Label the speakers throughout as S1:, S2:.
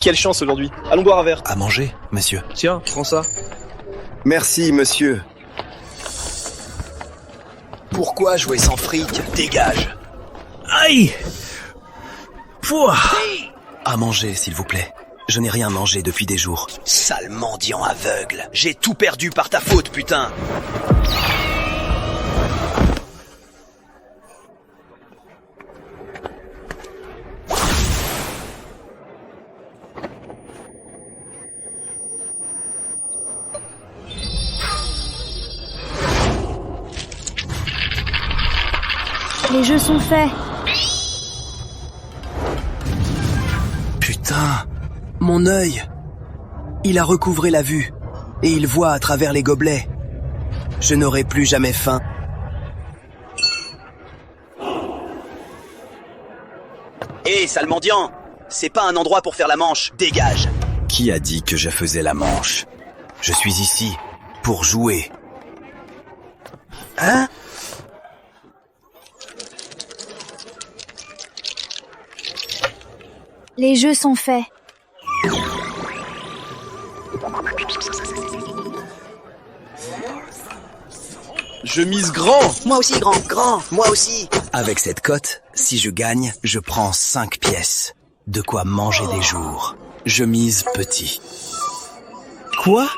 S1: Quelle chance aujourd'hui. Allons boire un verre.
S2: À manger, monsieur.
S1: Tiens, prends ça.
S3: Merci, monsieur.
S2: Pourquoi jouer sans fric? Dégage.
S4: Aïe! Pouah!
S2: À manger, s'il vous plaît. Je n'ai rien mangé depuis des jours. Sale mendiant aveugle. J'ai tout perdu par ta faute, putain.
S5: Les jeux sont faits.
S2: Putain, mon œil. Il a recouvré la vue et il voit à travers les gobelets. Je n'aurai plus jamais faim. Hé, sale mendiant, c'est pas un endroit pour faire la manche, dégage. Qui a dit que je faisais la manche? Je suis ici pour jouer. Hein?
S5: Les jeux sont faits.
S1: Je mise grand.
S2: Moi aussi, grand, moi aussi. Avec cette cote, si je gagne, je prends 5 pièces. De quoi manger des jours. Je mise petit.
S4: Quoi?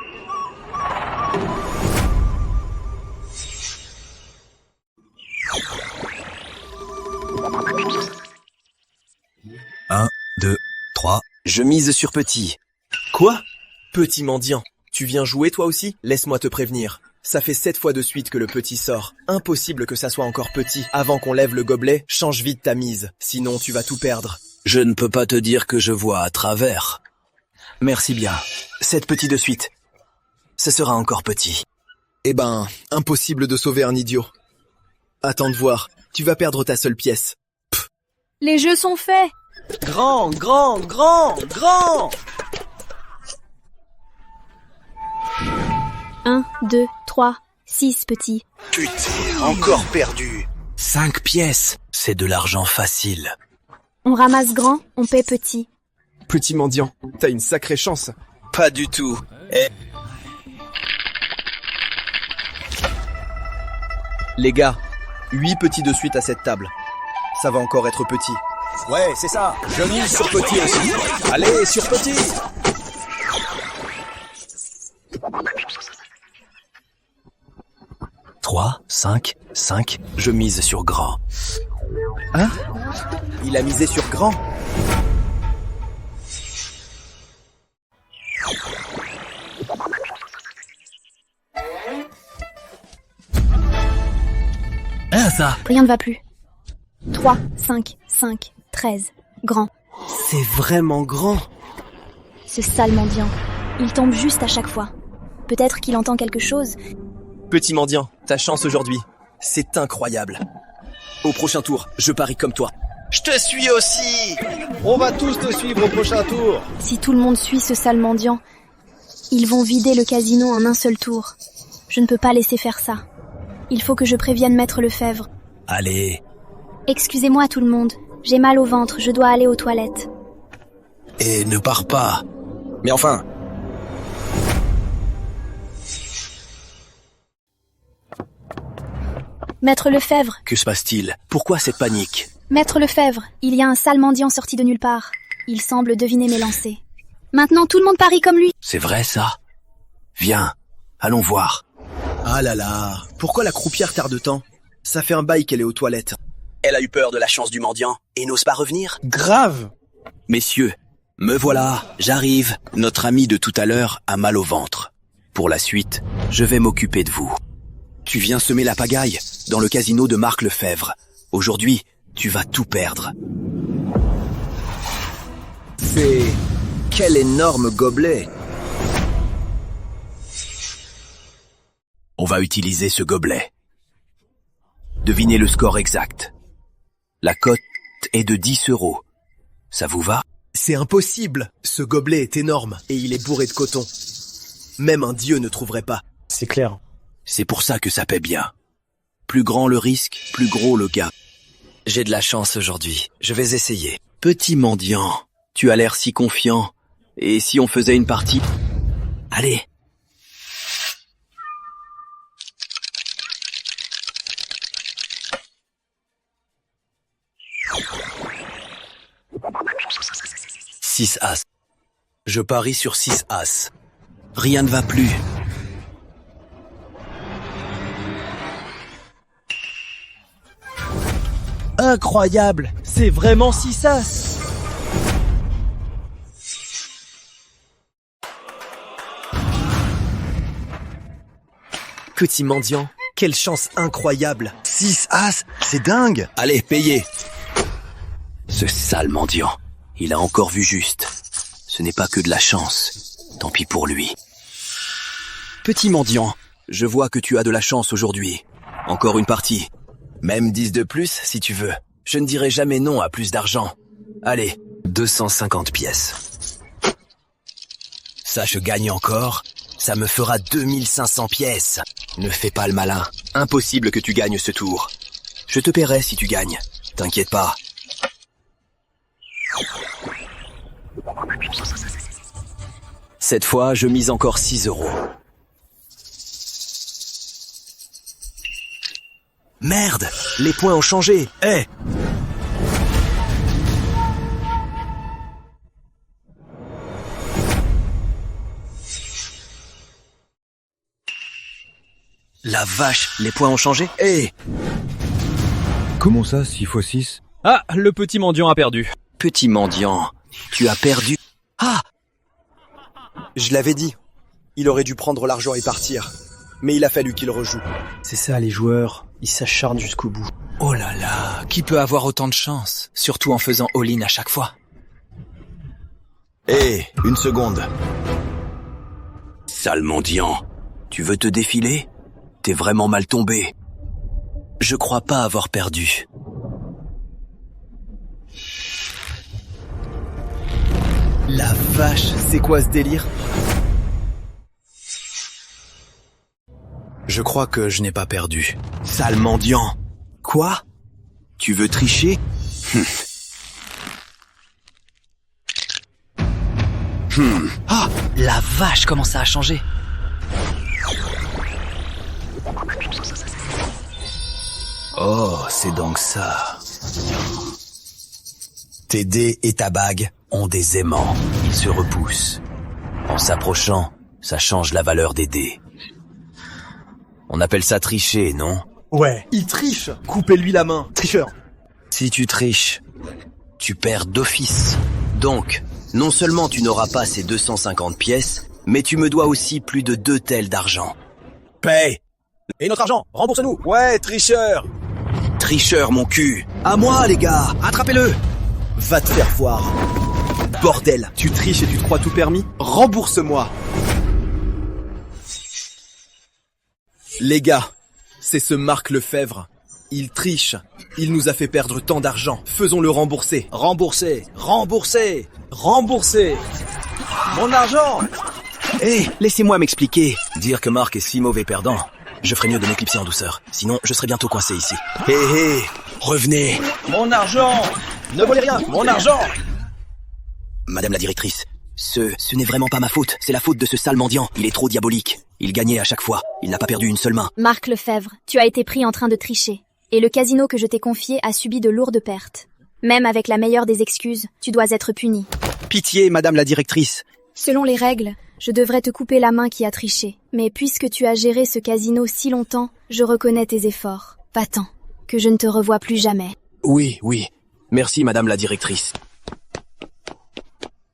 S2: Un, 2, 3. Je mise sur petit.
S6: Quoi? Petit mendiant, tu viens jouer toi aussi? Laisse-moi te prévenir. Ça fait 7 fois de suite que le petit sort. Impossible que ça soit encore petit. Avant qu'on lève le gobelet, change vite ta mise. Sinon tu vas tout perdre.
S2: Je ne peux pas te dire que je vois à travers. Merci bien. 7 petits de suite. Ce sera encore petit.
S6: Eh ben, impossible de sauver un idiot. Attends de voir, tu vas perdre ta seule pièce.
S5: Les jeux sont faits.
S6: Grand, grand, grand, grand!
S5: 1, 2, 3, 6 petits.
S2: Putain, encore perdu. 5 pièces, c'est de l'argent facile.
S5: On ramasse grand, on paie petit.
S6: Petit mendiant, t'as une sacrée chance.
S2: Pas du tout.
S6: Les gars, 8 petits de suite à cette table. Ça va encore être petit.
S4: Ouais, c'est ça. Je mise sur petit aussi. Allez, sur petit.
S2: Trois, 5, 5. Je mise sur grand.
S6: Hein? Il a misé sur grand.
S4: Hein, ça?
S5: Rien ne va plus. 3, 5, 5, 13. Grand.
S6: C'est vraiment grand.
S5: Ce sale mendiant. Il tombe juste à chaque fois. Peut-être qu'il entend quelque chose.
S6: Petit mendiant, ta chance aujourd'hui. C'est incroyable. Au prochain tour, je parie comme toi.
S2: Je te suis aussi.
S1: On va tous te suivre au prochain tour.
S5: Si tout le monde suit ce sale mendiant, ils vont vider le casino en un seul tour. Je ne peux pas laisser faire ça. Il faut que je prévienne Maître Lefebvre.
S2: Allez.
S5: Excusez-moi tout le monde. J'ai mal au ventre, je dois aller aux toilettes.
S2: Et ne pars pas.
S6: Mais enfin...
S5: Maître Lefebvre,
S2: Que se passe-t-il? Pourquoi cette panique?
S5: Maître Lefebvre, il y a un sale mendiant sorti de nulle part. Il semble deviner mes lancers. Maintenant tout le monde parie comme lui.
S2: C'est vrai ça? Viens, allons voir.
S6: Ah là là, pourquoi la croupière tarde tant? Ça fait un bail qu'elle est aux toilettes.
S2: Elle a eu peur de la chance du mendiant et n'ose pas revenir?
S1: Grave.
S2: Messieurs, me voilà, j'arrive. Notre ami de tout à l'heure a mal au ventre. Pour la suite, je vais m'occuper de vous. Tu viens semer la pagaille dans le casino de Marc Lefebvre. Aujourd'hui, tu vas tout perdre.
S6: C'est... Quel énorme gobelet!
S2: On va utiliser ce gobelet. Devinez le score exact. La cote est de 10 €. Ça vous va?
S6: C'est impossible! Ce gobelet est énorme et il est bourré de coton. Même un dieu ne trouverait pas.
S1: C'est clair.
S2: C'est pour ça que ça paie bien. Plus grand le risque, plus gros le gain. J'ai de la chance aujourd'hui. Je vais essayer. Petit mendiant, tu as l'air si confiant. Et si on faisait une partie? Allez. Six as. Je parie sur 6 as. Rien ne va plus.
S6: Incroyable! C'est vraiment 6 as! Petit mendiant, quelle chance incroyable!
S3: 6 as, c'est dingue.
S2: Allez, payez. Ce sale mendiant, il a encore vu juste. Ce n'est pas que de la chance. Tant pis pour lui. Petit mendiant, je vois que tu as de la chance aujourd'hui. Encore une partie. Même 10 de plus, si tu veux. Je ne dirai jamais non à plus d'argent. Allez, 250 pièces. Ça, je gagne encore. Ça me fera 2500 pièces. Ne fais pas le malin. Impossible que tu gagnes ce tour. Je te paierai si tu gagnes. T'inquiète pas. Cette fois, je mise encore 6 €. Merde! Les points ont changé. Hé! La vache, les points ont changé. Hé!
S7: Comment ça, 6 x 6?
S8: Ah, le petit mendiant a perdu.
S2: Petit mendiant, tu as perdu. Ah!
S6: Je l'avais dit. Il aurait dû prendre l'argent et partir. Mais il a fallu qu'il rejoue.
S9: C'est ça, les joueurs. Ils s'acharnent jusqu'au bout.
S10: Oh là là, qui peut avoir autant de chance? Surtout en faisant all-in à chaque fois.
S2: Hé, une seconde. Sale mendiant, tu veux te défiler? T'es vraiment mal tombé. Je crois pas avoir perdu.
S6: La vache, c'est quoi ce délire?
S2: Je crois que je n'ai pas perdu. Sale mendiant. Quoi? Tu veux tricher?
S10: Ah, la vache, comment ça a changé?
S2: Oh, c'est donc ça. Tes dés et ta bague ont des aimants. Ils se repoussent. En s'approchant, ça change la valeur des dés. On appelle ça tricher, non?
S6: Ouais, il triche. Coupez-lui la main. Tricheur.
S2: Si tu triches, tu perds d'office. Donc, non seulement tu n'auras pas ces 250 pièces, mais tu me dois aussi plus de 2 tels d'argent.
S6: Paye. Et notre argent, rembourse-nous. Ouais, tricheur.
S2: Tricheur, mon cul. À moi, les gars. Attrapez-le.
S6: Va te faire voir. Bordel, tu triches et tu te crois tout permis? Rembourse-moi. Les gars, c'est ce Marc Lefebvre. Il triche. Il nous a fait perdre tant d'argent. Faisons-le rembourser. Rembourser. Rembourser. Rembourser. Mon argent.
S2: Hé, laissez-moi m'expliquer. Dire que Marc est si mauvais perdant, je ferais mieux de m'éclipser en douceur. Sinon, je serais bientôt coincé ici. Hé, hé, revenez.
S6: Mon argent. Ne volez rien. Mon argent.
S2: Madame la directrice, ce n'est vraiment pas ma faute. C'est la faute de ce sale mendiant. Il est trop diabolique. Il gagnait à chaque fois. Il n'a pas perdu une seule main.
S5: Marc Lefebvre, tu as été pris en train de tricher. Et le casino que je t'ai confié a subi de lourdes pertes. Même avec la meilleure des excuses, tu dois être puni.
S6: Pitié, madame la directrice.
S5: Selon les règles, je devrais te couper la main qui a triché. Mais puisque tu as géré ce casino si longtemps, je reconnais tes efforts. Va-t'en, que je ne te revoie plus jamais.
S2: Oui, oui. Merci, madame la directrice.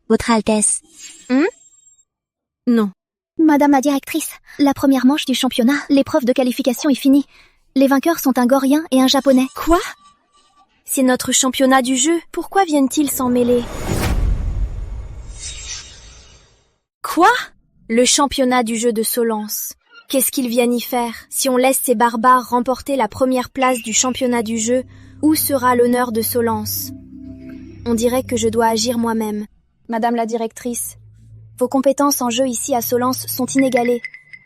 S11: Votre Altesse.
S5: Non.
S11: Madame la directrice, la première manche du championnat, l'épreuve de qualification est finie. Les vainqueurs sont un Gorien et un Japonais.
S5: Quoi? C'est notre championnat du jeu. Pourquoi viennent-ils s'en mêler? Quoi? Le championnat du jeu de Solence. Qu'est-ce qu'ils viennent y faire? Si on laisse ces barbares remporter la première place du championnat du jeu, où sera l'honneur de Solence? On dirait que je dois agir moi-même. Madame la directrice, vos compétences en jeu ici à Solence sont inégalées.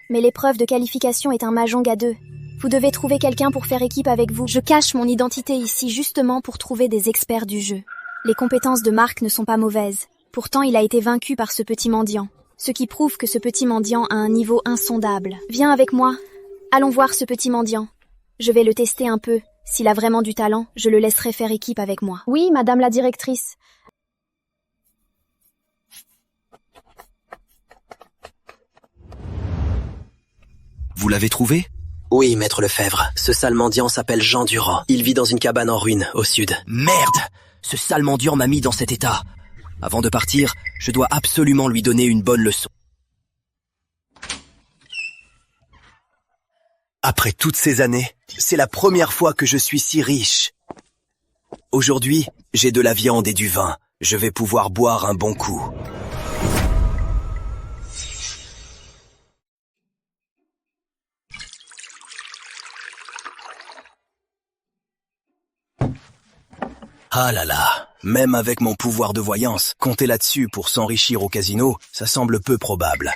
S5: Mais l'épreuve de qualification est un mahjong à 2. Vous devez trouver quelqu'un pour faire équipe avec vous. Je cache mon identité ici justement pour trouver des experts du jeu. Les compétences de Marc ne sont pas mauvaises. Pourtant, il a été vaincu par ce petit mendiant, ce qui prouve que ce petit mendiant a un niveau insondable. Viens avec moi. Allons voir ce petit mendiant. Je vais le tester un peu. S'il a vraiment du talent, je le laisserai faire équipe avec moi. Oui, madame la directrice.
S2: Vous l'avez trouvé?
S6: Oui, maître Lefebvre. Ce sale mendiant s'appelle Jean Durand. Il vit dans une cabane en ruine, au sud.
S2: Merde! Ce sale mendiant m'a mis dans cet état. Avant de partir, je dois absolument lui donner une bonne leçon. Après toutes ces années, c'est la première fois que je suis si riche. Aujourd'hui, j'ai de la viande et du vin. Je vais pouvoir boire un bon coup. Ah là là, même avec mon pouvoir de voyance, compter là-dessus pour s'enrichir au casino, ça semble peu probable.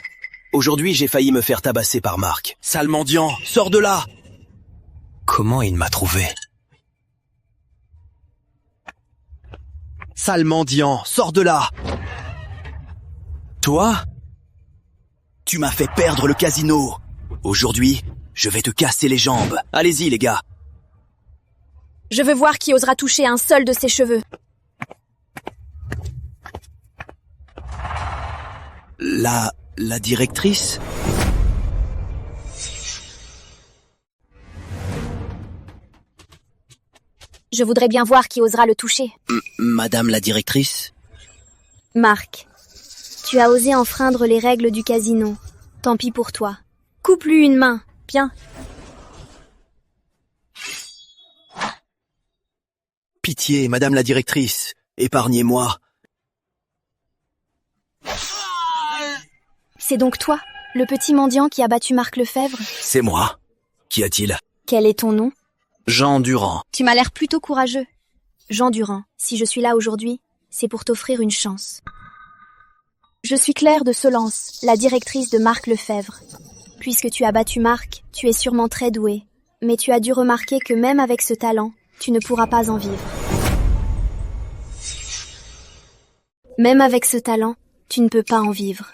S2: Aujourd'hui, j'ai failli me faire tabasser par Marc. Sale mendiant, sors de là! Comment il m'a trouvé? Sale mendiant, sors de là! Toi? Tu m'as fait perdre le casino. Aujourd'hui, je vais te casser les jambes. Allez-y, les gars.
S5: Je veux voir qui osera toucher un seul de ses cheveux.
S2: La directrice?
S5: Je voudrais bien voir qui osera le toucher.
S2: Madame la directrice?
S5: Marc, tu as osé enfreindre les règles du casino. Tant pis pour toi. Coupe-lui une main, bien.
S2: Pitié, madame la directrice, épargnez-moi.
S5: C'est donc toi, le petit mendiant qui a battu Marc Lefebvre?
S2: C'est moi. Qu'y a-t-il?
S5: Quel est ton nom?
S2: Jean Durand.
S5: Tu m'as l'air plutôt courageux. Jean Durand, si je suis là aujourd'hui, c'est pour t'offrir une chance. Je suis Claire de Solence, la directrice de Marc Lefebvre. Puisque tu as battu Marc, tu es sûrement très doué. Mais tu as dû remarquer que même avec ce talent, tu ne pourras pas en vivre. Même avec ce talent, tu ne peux pas en vivre.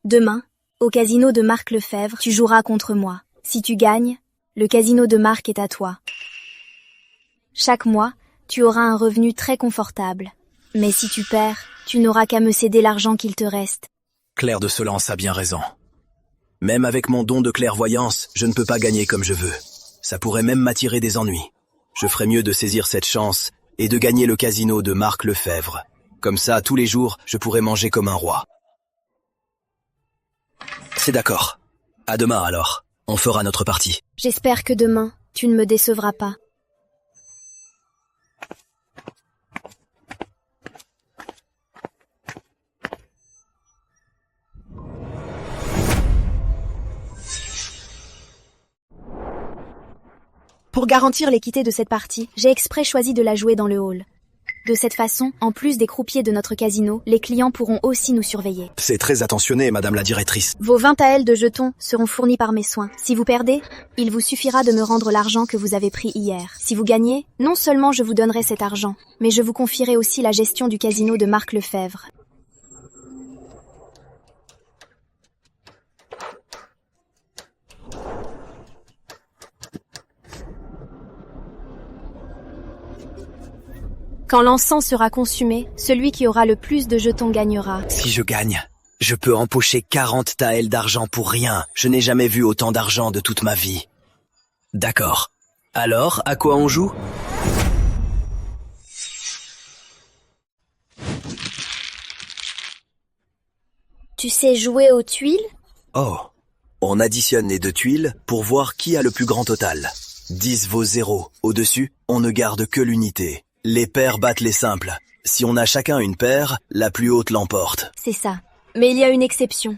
S5: Demain, au casino de Marc Lefebvre, tu joueras contre moi. Si tu gagnes, le casino de Marc est à toi. Chaque mois, tu auras un revenu très confortable. Mais si tu perds, tu n'auras qu'à me céder l'argent qu'il te reste.
S2: Claire de Solence a bien raison. Même avec mon don de clairvoyance, je ne peux pas gagner comme je veux. Ça pourrait même m'attirer des ennuis. Je ferais mieux de saisir cette chance et de gagner le casino de Marc Lefebvre. Comme ça, tous les jours, je pourrais manger comme un roi. C'est d'accord. À demain alors. On fera notre partie.
S5: J'espère que demain, tu ne me décevras pas. Pour garantir l'équité de cette partie, j'ai exprès choisi de la jouer dans le hall. De cette façon, en plus des croupiers de notre casino, les clients pourront aussi nous surveiller.
S2: C'est très attentionné, madame la directrice.
S5: Vos 20 taels de jetons seront fournis par mes soins. Si vous perdez, il vous suffira de me rendre l'argent que vous avez pris hier. Si vous gagnez, non seulement je vous donnerai cet argent, mais je vous confierai aussi la gestion du casino de Marc Lefebvre. Quand l'encens sera consumé, celui qui aura le plus de jetons gagnera.
S2: Si je gagne, je peux empocher 40 taels d'argent pour rien. Je n'ai jamais vu autant d'argent de toute ma vie. D'accord. Alors, à quoi on joue?
S5: Tu sais jouer aux tuiles?
S2: Oh. On additionne les deux tuiles pour voir qui a le plus grand total. 10 vaut 0. Au-dessus, on ne garde que l'unité. Les paires battent les simples. Si on a chacun une paire, la plus haute l'emporte.
S5: C'est ça. Mais il y a une exception.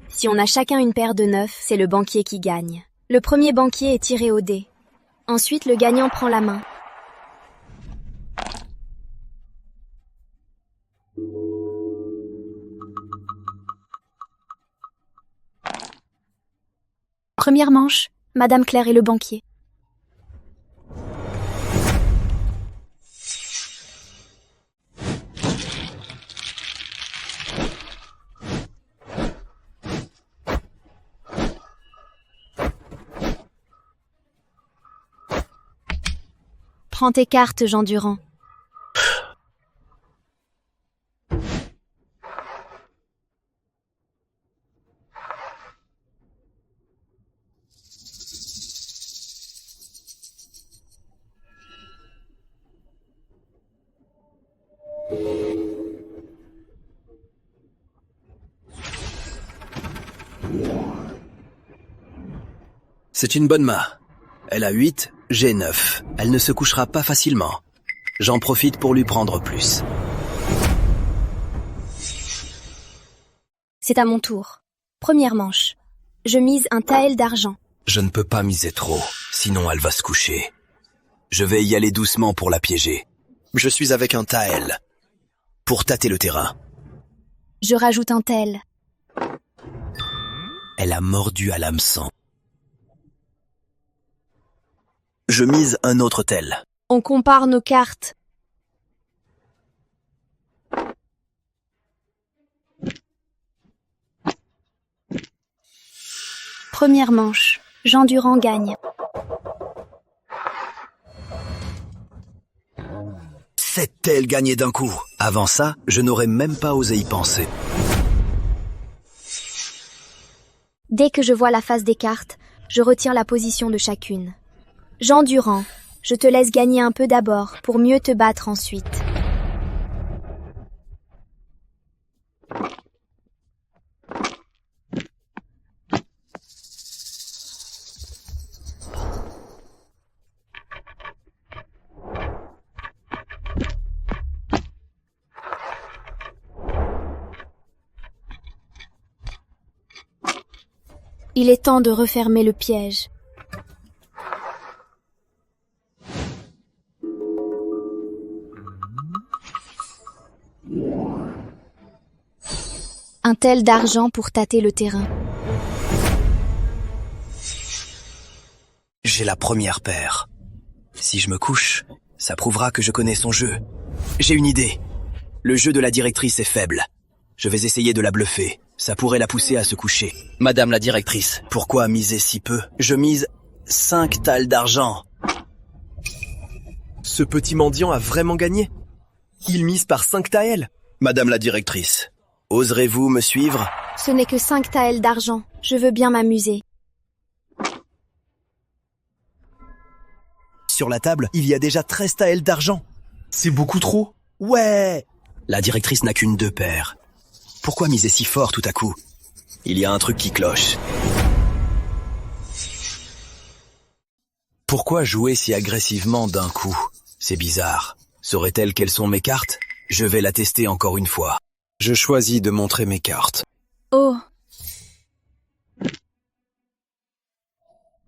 S5: Si on a chacun une paire de 9, c'est le banquier qui gagne. Le premier banquier est tiré au dé. Ensuite, le gagnant prend la main. Première manche, Madame Claire et le banquier. Prends tes cartes, Jean Durand.
S2: C'est une bonne main. Elle a 8, j'ai 9. Elle ne se couchera pas facilement. J'en profite pour lui prendre plus.
S5: C'est à mon tour. Première manche. Je mise un taël d'argent.
S2: Je ne peux pas miser trop, sinon elle va se coucher. Je vais y aller doucement pour la piéger. Je suis avec un taël. Pour tâter le terrain.
S5: Je rajoute un tel.
S2: Elle a mordu à l'hameçon. Je mise un autre tel.
S5: On compare nos cartes. Première manche. Jean Durand gagne.
S2: 7 tels gagnés d'un coup. Avant ça, je n'aurais même pas osé y penser.
S5: Dès que je vois la face des cartes, je retire la position de chacune. Jean Durand, je te laisse gagner un peu d'abord pour mieux te battre ensuite. Il est temps de refermer le piège. Un tel d'argent pour tâter le terrain.
S2: J'ai la première paire. Si je me couche, ça prouvera que je connais son jeu. J'ai une idée. Le jeu de la directrice est faible. Je vais essayer de la bluffer. Ça pourrait la pousser à se coucher. Madame la directrice, pourquoi miser si peu? Je mise 5 thalles d'argent.
S6: Ce petit mendiant a vraiment gagné. Il mise par 5 taëls.
S2: Madame la directrice, oserez-vous me suivre?
S5: Ce n'est que 5 taëls d'argent. Je veux bien m'amuser.
S2: Sur la table, il y a déjà 13 taëls d'argent.
S6: C'est beaucoup trop.
S2: Ouais! La directrice n'a qu'une 2 paires. Pourquoi miser si fort tout à coup? Il y a un truc qui cloche. Pourquoi jouer si agressivement d'un coup? C'est bizarre. Saurait-elle quelles sont mes cartes? Je vais la tester encore une fois. Je choisis de montrer mes cartes.
S5: Oh,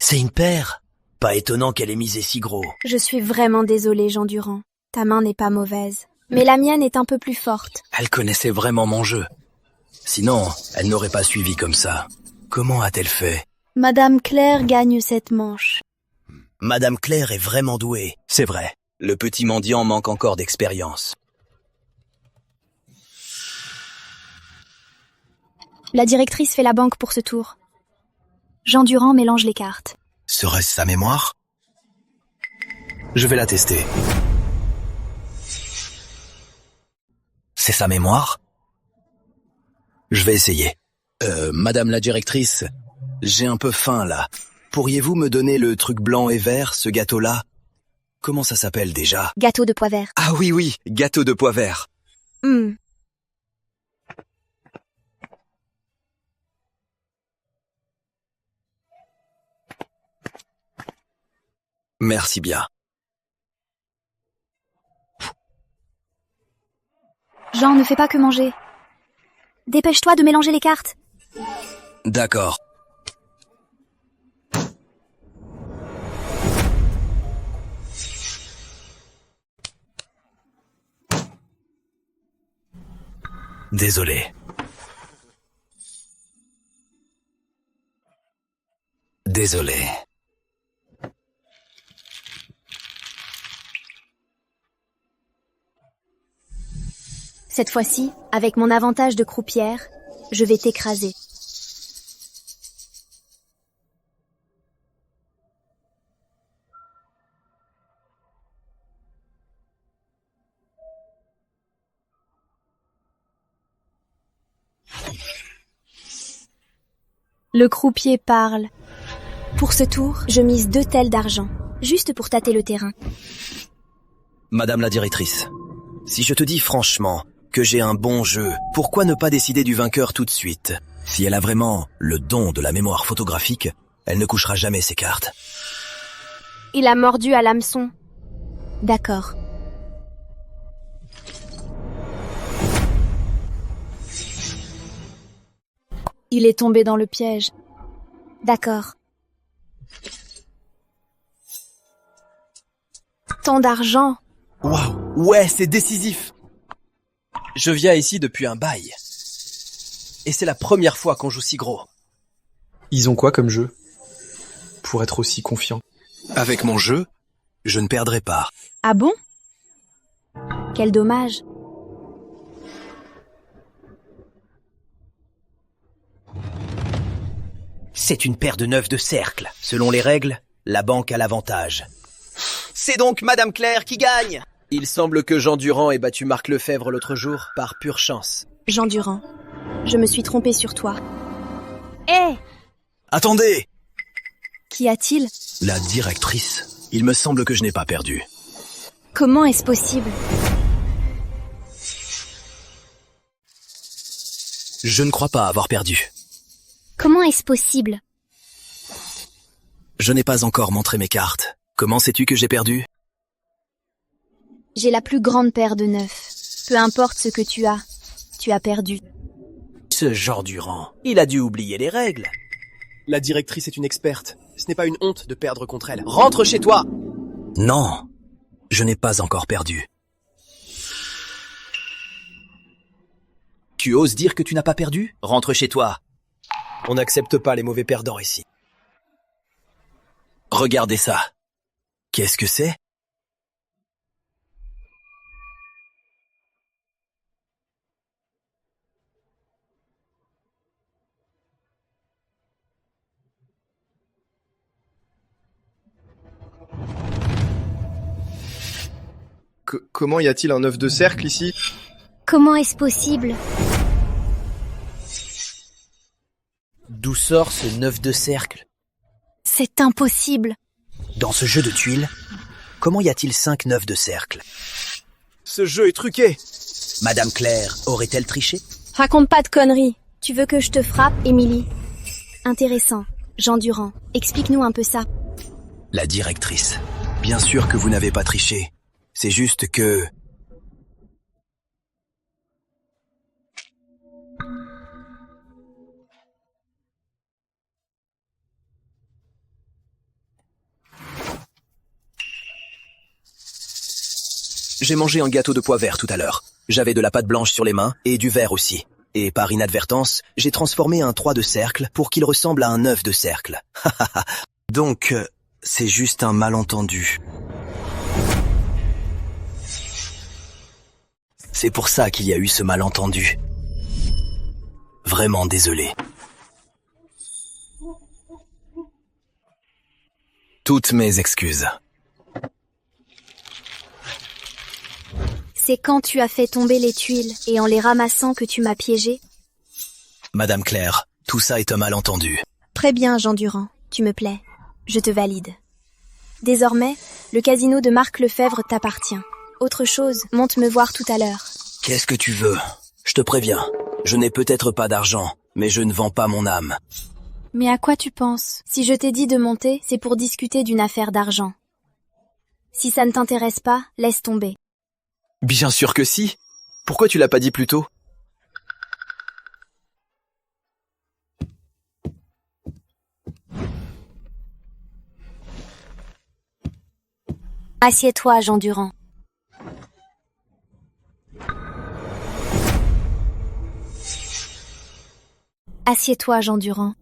S2: C'est une paire. Pas étonnant qu'elle ait misé si gros.
S5: je suis vraiment désolée, Jean Durand. Ta main n'est pas mauvaise. Mais la mienne est un peu plus forte.
S2: Elle connaissait vraiment mon jeu. Sinon, elle n'aurait pas suivi comme ça. Comment a-t-elle fait?
S5: Madame Claire gagne cette manche.
S2: Madame Claire est vraiment douée. C'est vrai. Le petit mendiant manque encore d'expérience.
S5: La directrice fait la banque pour ce tour. Jean Durand mélange les cartes.
S2: Serait-ce sa mémoire? Je vais la tester. C'est sa mémoire? Je vais essayer. Madame la directrice, j'ai un peu faim là. Pourriez-vous me donner le truc blanc et vert, ce gâteau-là? Comment ça s'appelle déjà?
S5: Gâteau de pois vert.
S2: Ah oui, gâteau de pois vert. Merci bien.
S5: Jean, ne fais pas que manger. Dépêche-toi de mélanger les cartes.
S2: D'accord. Désolé. Désolé.
S5: Cette fois-ci, avec mon avantage de croupière, je vais t'écraser. Le croupier parle. Pour ce tour, je mise 2 tels d'argent, juste pour tâter le terrain.
S2: Madame la directrice, si je te dis franchement que j'ai un bon jeu, pourquoi ne pas décider du vainqueur tout de suite? Si elle a vraiment le don de la mémoire photographique, elle ne couchera jamais ses cartes.
S5: Il a mordu à l'hameçon. D'accord. Il est tombé dans le piège. D'accord. Tant d'argent.
S6: Waouh, ouais, c'est décisif. Je viens ici depuis un bail. Et c'est la première fois qu'on joue si gros.
S9: Ils ont quoi comme jeu pour être aussi confiants?
S2: Avec mon jeu, je ne perdrai pas.
S5: Ah bon? Quel dommage.
S2: C'est une paire de 9 de cercle. Selon les règles, la banque a l'avantage. C'est donc Madame Claire qui gagne.
S6: Il semble que Jean Durand ait battu Marc Lefebvre l'autre jour par pure chance.
S5: Jean Durand, je me suis trompée sur toi. Hé!
S2: Attendez!
S5: Qu'y a-t-il?
S2: La directrice. Il me semble que je n'ai pas perdu.
S5: Comment est-ce possible?
S2: Je ne crois pas avoir perdu.
S11: Comment est-ce possible?
S2: Je n'ai pas encore montré mes cartes. Comment sais-tu que j'ai perdu?
S5: J'ai la plus grande paire de 9. Peu importe ce que tu as perdu.
S6: Ce Jean Durand, il a dû oublier les règles. La directrice est une experte. Ce n'est pas une honte de perdre contre elle. Rentre chez toi!
S2: Non, je n'ai pas encore perdu. Tu oses dire que tu n'as pas perdu? Rentre chez toi.
S6: On n'accepte pas les mauvais perdants ici.
S2: Regardez ça. Qu'est-ce que c'est?
S1: Comment y a-t-il un œuf de cercle ici?
S11: Comment est-ce possible?
S2: D'où sort ce 9 de cercle?
S11: C'est impossible.
S2: Dans ce jeu de tuiles, comment y a-t-il 5 9 de cercle?
S6: Ce jeu est truqué.
S2: Madame Claire aurait-elle triché?
S5: Raconte pas de conneries. Tu veux que je te frappe, Émilie? Intéressant. Jean Durand, explique-nous un peu ça.
S2: La directrice. Bien sûr que vous n'avez pas triché. C'est juste que... J'ai mangé un gâteau de pois vert tout à l'heure. J'avais de la pâte blanche sur les mains et du verre aussi. Et par inadvertance, j'ai transformé un 3 de cercle pour qu'il ressemble à un 9 de cercle. Donc, c'est juste un malentendu. C'est pour ça qu'il y a eu ce malentendu. Vraiment désolé. Toutes mes excuses.
S5: C'est quand tu as fait tomber les tuiles et en les ramassant que tu m'as piégé?
S2: Madame Claire, tout ça est un malentendu.
S5: Très bien, Jean Durand. Tu me plais. Je te valide. Désormais, le casino de Marc Lefebvre t'appartient. Autre chose, monte me voir tout à l'heure.
S2: Qu'est-ce que tu veux? Je te préviens, je n'ai peut-être pas d'argent, mais je ne vends pas mon âme.
S5: Mais à quoi tu penses? Si je t'ai dit de monter, c'est pour discuter d'une affaire d'argent. Si ça ne t'intéresse pas, laisse tomber.
S6: Bien sûr que si. Pourquoi tu l'as pas dit plus tôt?
S5: Assieds-toi, Jean Durand. Assieds-toi, Jean Durand.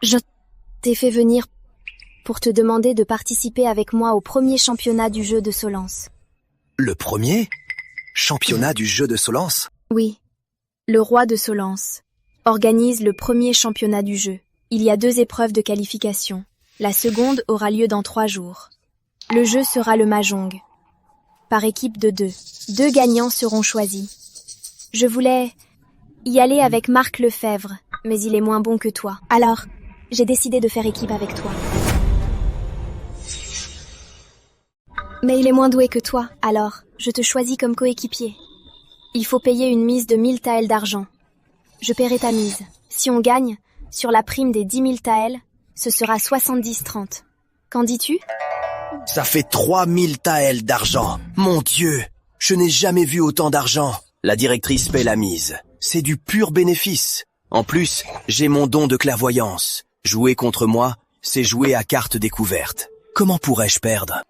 S5: Je t'ai fait venir pour te demander de participer avec moi au premier championnat du jeu de Solence.
S2: Le premier? Championnat du jeu de Solence?
S5: Oui. Le roi de Solence organise le premier championnat du jeu. Il y a 2 épreuves de qualification. La seconde aura lieu dans 3 jours. Le jeu sera le Mahjong. Par équipe de 2. 2 gagnants seront choisis. Je voulais y aller avec Marc Lefebvre, mais il est moins bon que toi. Alors, j'ai décidé de faire équipe avec toi. Mais il est moins doué que toi, alors je te choisis comme coéquipier. Il faut payer une mise de 1000 taels d'argent. Je paierai ta mise. Si on gagne, sur la prime des 10 000 taels, ce sera 70-30. Qu'en dis-tu?
S2: Ça fait 3000 taels d'argent. Mon Dieu, je n'ai jamais vu autant d'argent. La directrice paie la mise. C'est du pur bénéfice. En plus, j'ai mon don de clairvoyance. Jouer contre moi, c'est jouer à carte découverte. Comment pourrais-je perdre?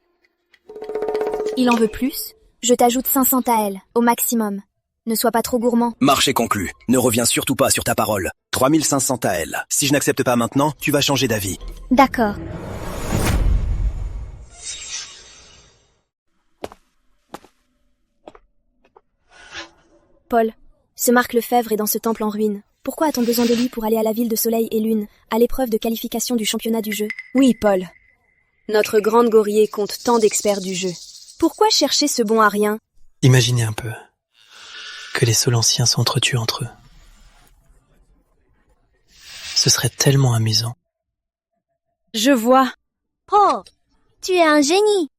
S5: Il en veut plus? Je t'ajoute 500 taels, au maximum. Ne sois pas trop gourmand.
S2: Marché conclu. Ne reviens surtout pas sur ta parole. 3500 taels. Si je n'accepte pas maintenant, tu vas changer d'avis.
S11: D'accord.
S5: Paul, ce Marc Lefebvre est dans ce temple en ruine. Pourquoi a-t-on besoin de lui pour aller à la ville de Soleil et Lune, à l'épreuve de qualification du championnat du jeu?
S12: Oui, Paul. Notre grande Gorier compte tant d'experts du jeu. Pourquoi chercher ce bon à rien?
S9: Imaginez un peu que les Solanciens s'entretuent entre eux. Ce serait tellement amusant.
S12: Je vois.
S11: Oh, tu es un génie.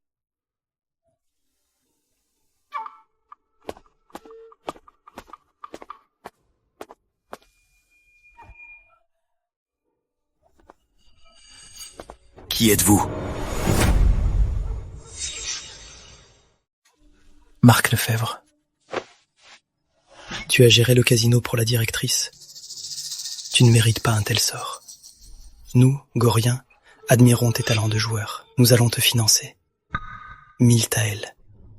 S2: Qui êtes-vous?
S9: Marc Lefebvre. Tu as géré le casino pour la directrice. Tu ne mérites pas un tel sort. Nous, Goriens, admirons tes talents de joueur. Nous allons te financer. 1000 taels.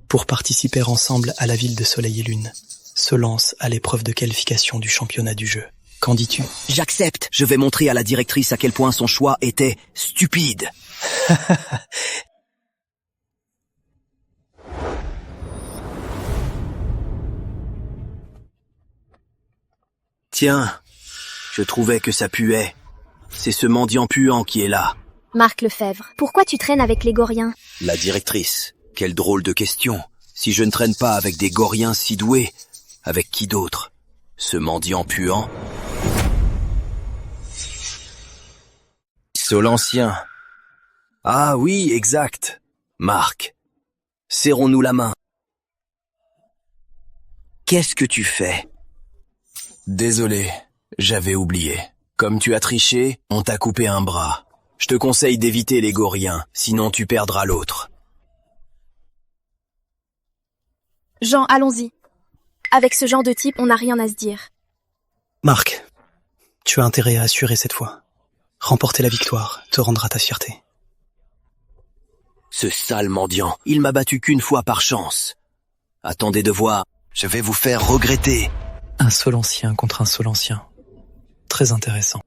S9: Pour participer ensemble à la ville de Soleil et Lune. Solence à l'épreuve de qualification du championnat du jeu. Qu'en dis-tu?
S2: J'accepte. Je vais montrer à la directrice à quel point son choix était stupide. Tiens, je trouvais que ça puait. C'est ce mendiant puant qui est là.
S5: Marc Lefebvre, pourquoi tu traînes avec les Goriens?
S2: La directrice, quelle drôle de question. Si je ne traîne pas avec des Goriens si doués, avec qui d'autre? Ce mendiant puant? Solancien. Ah oui, exact. Marc, serrons-nous la main. Qu'est-ce que tu fais? Désolé, j'avais oublié. Comme tu as triché, on t'a coupé un bras. Je te conseille d'éviter les Goriens, sinon tu perdras l'autre.
S5: Jean, allons-y. Avec ce genre de type, on n'a rien à se dire.
S9: Marc, tu as intérêt à assurer cette fois. Remporter la victoire te rendra ta fierté.
S2: Ce sale mendiant, il m'a battu qu'une fois par chance. Attendez de voir, je vais vous faire regretter.
S9: Un Solancien contre un Solancien. Très intéressant.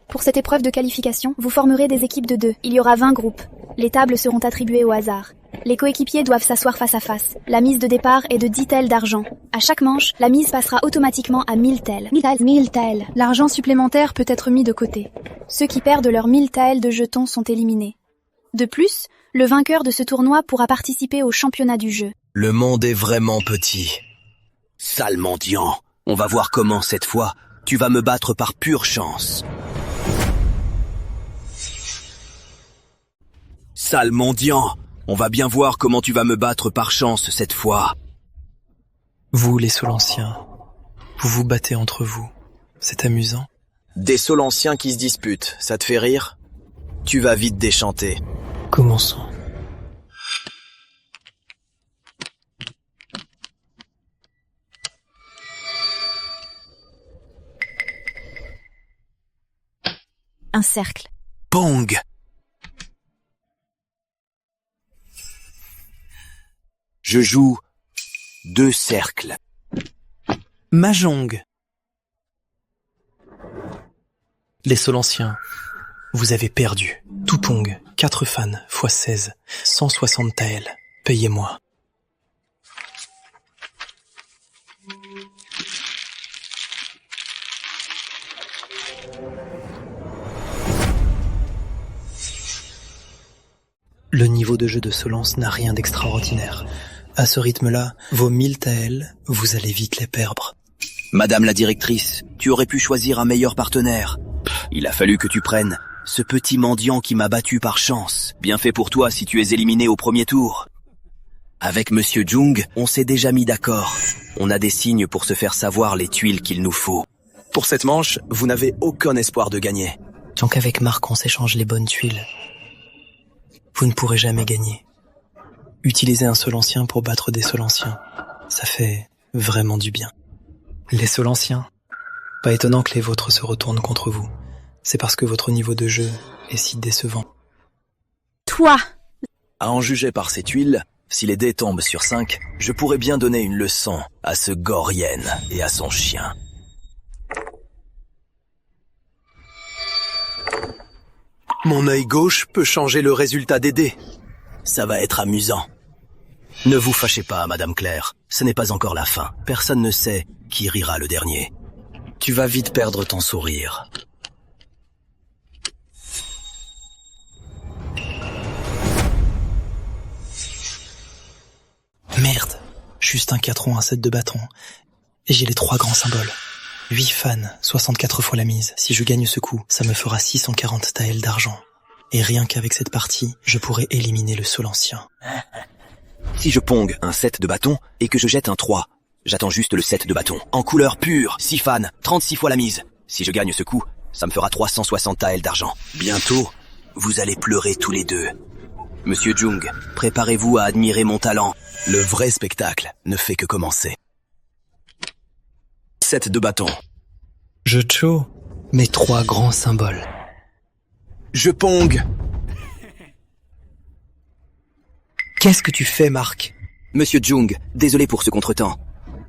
S5: Pour cette épreuve de qualification, vous formerez des équipes de 2. Il y aura 20 groupes. Les tables seront attribuées au hasard. Les coéquipiers doivent s'asseoir face à face. La mise de départ est de 10 taels d'argent. À chaque manche, la mise passera automatiquement à 1000 taels.
S11: 1000 taels.
S5: L'argent supplémentaire peut être mis de côté. Ceux qui perdent leurs 1000 taels de jetons sont éliminés. De plus, le vainqueur de ce tournoi pourra participer au championnat du jeu.
S2: Le monde est vraiment petit. Sale mendiant, on va voir comment cette fois, tu vas me battre par pure chance. Sale mendiant, on va bien voir comment tu vas me battre par chance cette fois.
S9: Vous, les Solanciens, vous vous battez entre vous. C'est amusant.
S6: Des Solanciens qui se disputent, ça te fait rire? Tu vas vite déchanter.
S9: Commençons.
S5: Un cercle.
S2: Pong. Je joue 2 cercles.
S9: Mahjong. Les Solanciens, vous avez perdu. Tout Pong, 4 fans, x 16, 160 taels. Payez-moi. Le niveau de jeu de Solence n'a rien d'extraordinaire. À ce rythme-là, vos 1000 taels, vous allez vite les perdre.
S2: Madame la directrice, tu aurais pu choisir un meilleur partenaire. Il a fallu que tu prennes ce petit mendiant qui m'a battu par chance. Bien fait pour toi si tu es éliminé au premier tour. Avec Monsieur Jung, on s'est déjà mis d'accord. On a des signes pour se faire savoir les tuiles qu'il nous faut.
S6: Pour cette manche, vous n'avez aucun espoir de gagner.
S9: Tant qu'avec Marc on s'échange les bonnes tuiles, vous ne pourrez jamais gagner. Utilisez un Solancien pour battre des Solanciens. Ça fait vraiment du bien. Les Solanciens. Pas étonnant que les vôtres se retournent contre vous. C'est parce que votre niveau de jeu est si décevant.
S5: Toi!
S6: À en juger par ces tuiles, si les dés tombent sur 5, je pourrais bien donner une leçon à ce Gorien et à son chien. Mon œil gauche peut changer le résultat des dés. Ça va être amusant. Ne vous fâchez pas, Madame Claire. Ce n'est pas encore la fin. Personne ne sait qui rira le dernier. Tu vas vite perdre ton sourire.
S9: Merde, juste un 4 ronds, un 7 de bâton. Et j'ai les 3 grands symboles. 8 fans, 64 fois la mise. Si je gagne ce coup, ça me fera 640 taels d'argent. Et rien qu'avec cette partie, je pourrais éliminer le Solancien.
S2: Si je pong un 7 de bâton et que je jette un 3, j'attends juste le 7 de bâton. En couleur pure, 6 fans, 36 fois la mise. Si je gagne ce coup, ça me fera 360 taels d'argent. Bientôt, vous allez pleurer tous les deux. Monsieur Jung, préparez-vous à admirer mon talent.
S6: Le vrai spectacle ne fait que commencer. 7 de bâton.
S9: Je cho mes 3 grands symboles.
S6: Je pong.
S9: Qu'est-ce que tu fais, Marc?
S2: Monsieur Jung, désolé pour ce contretemps.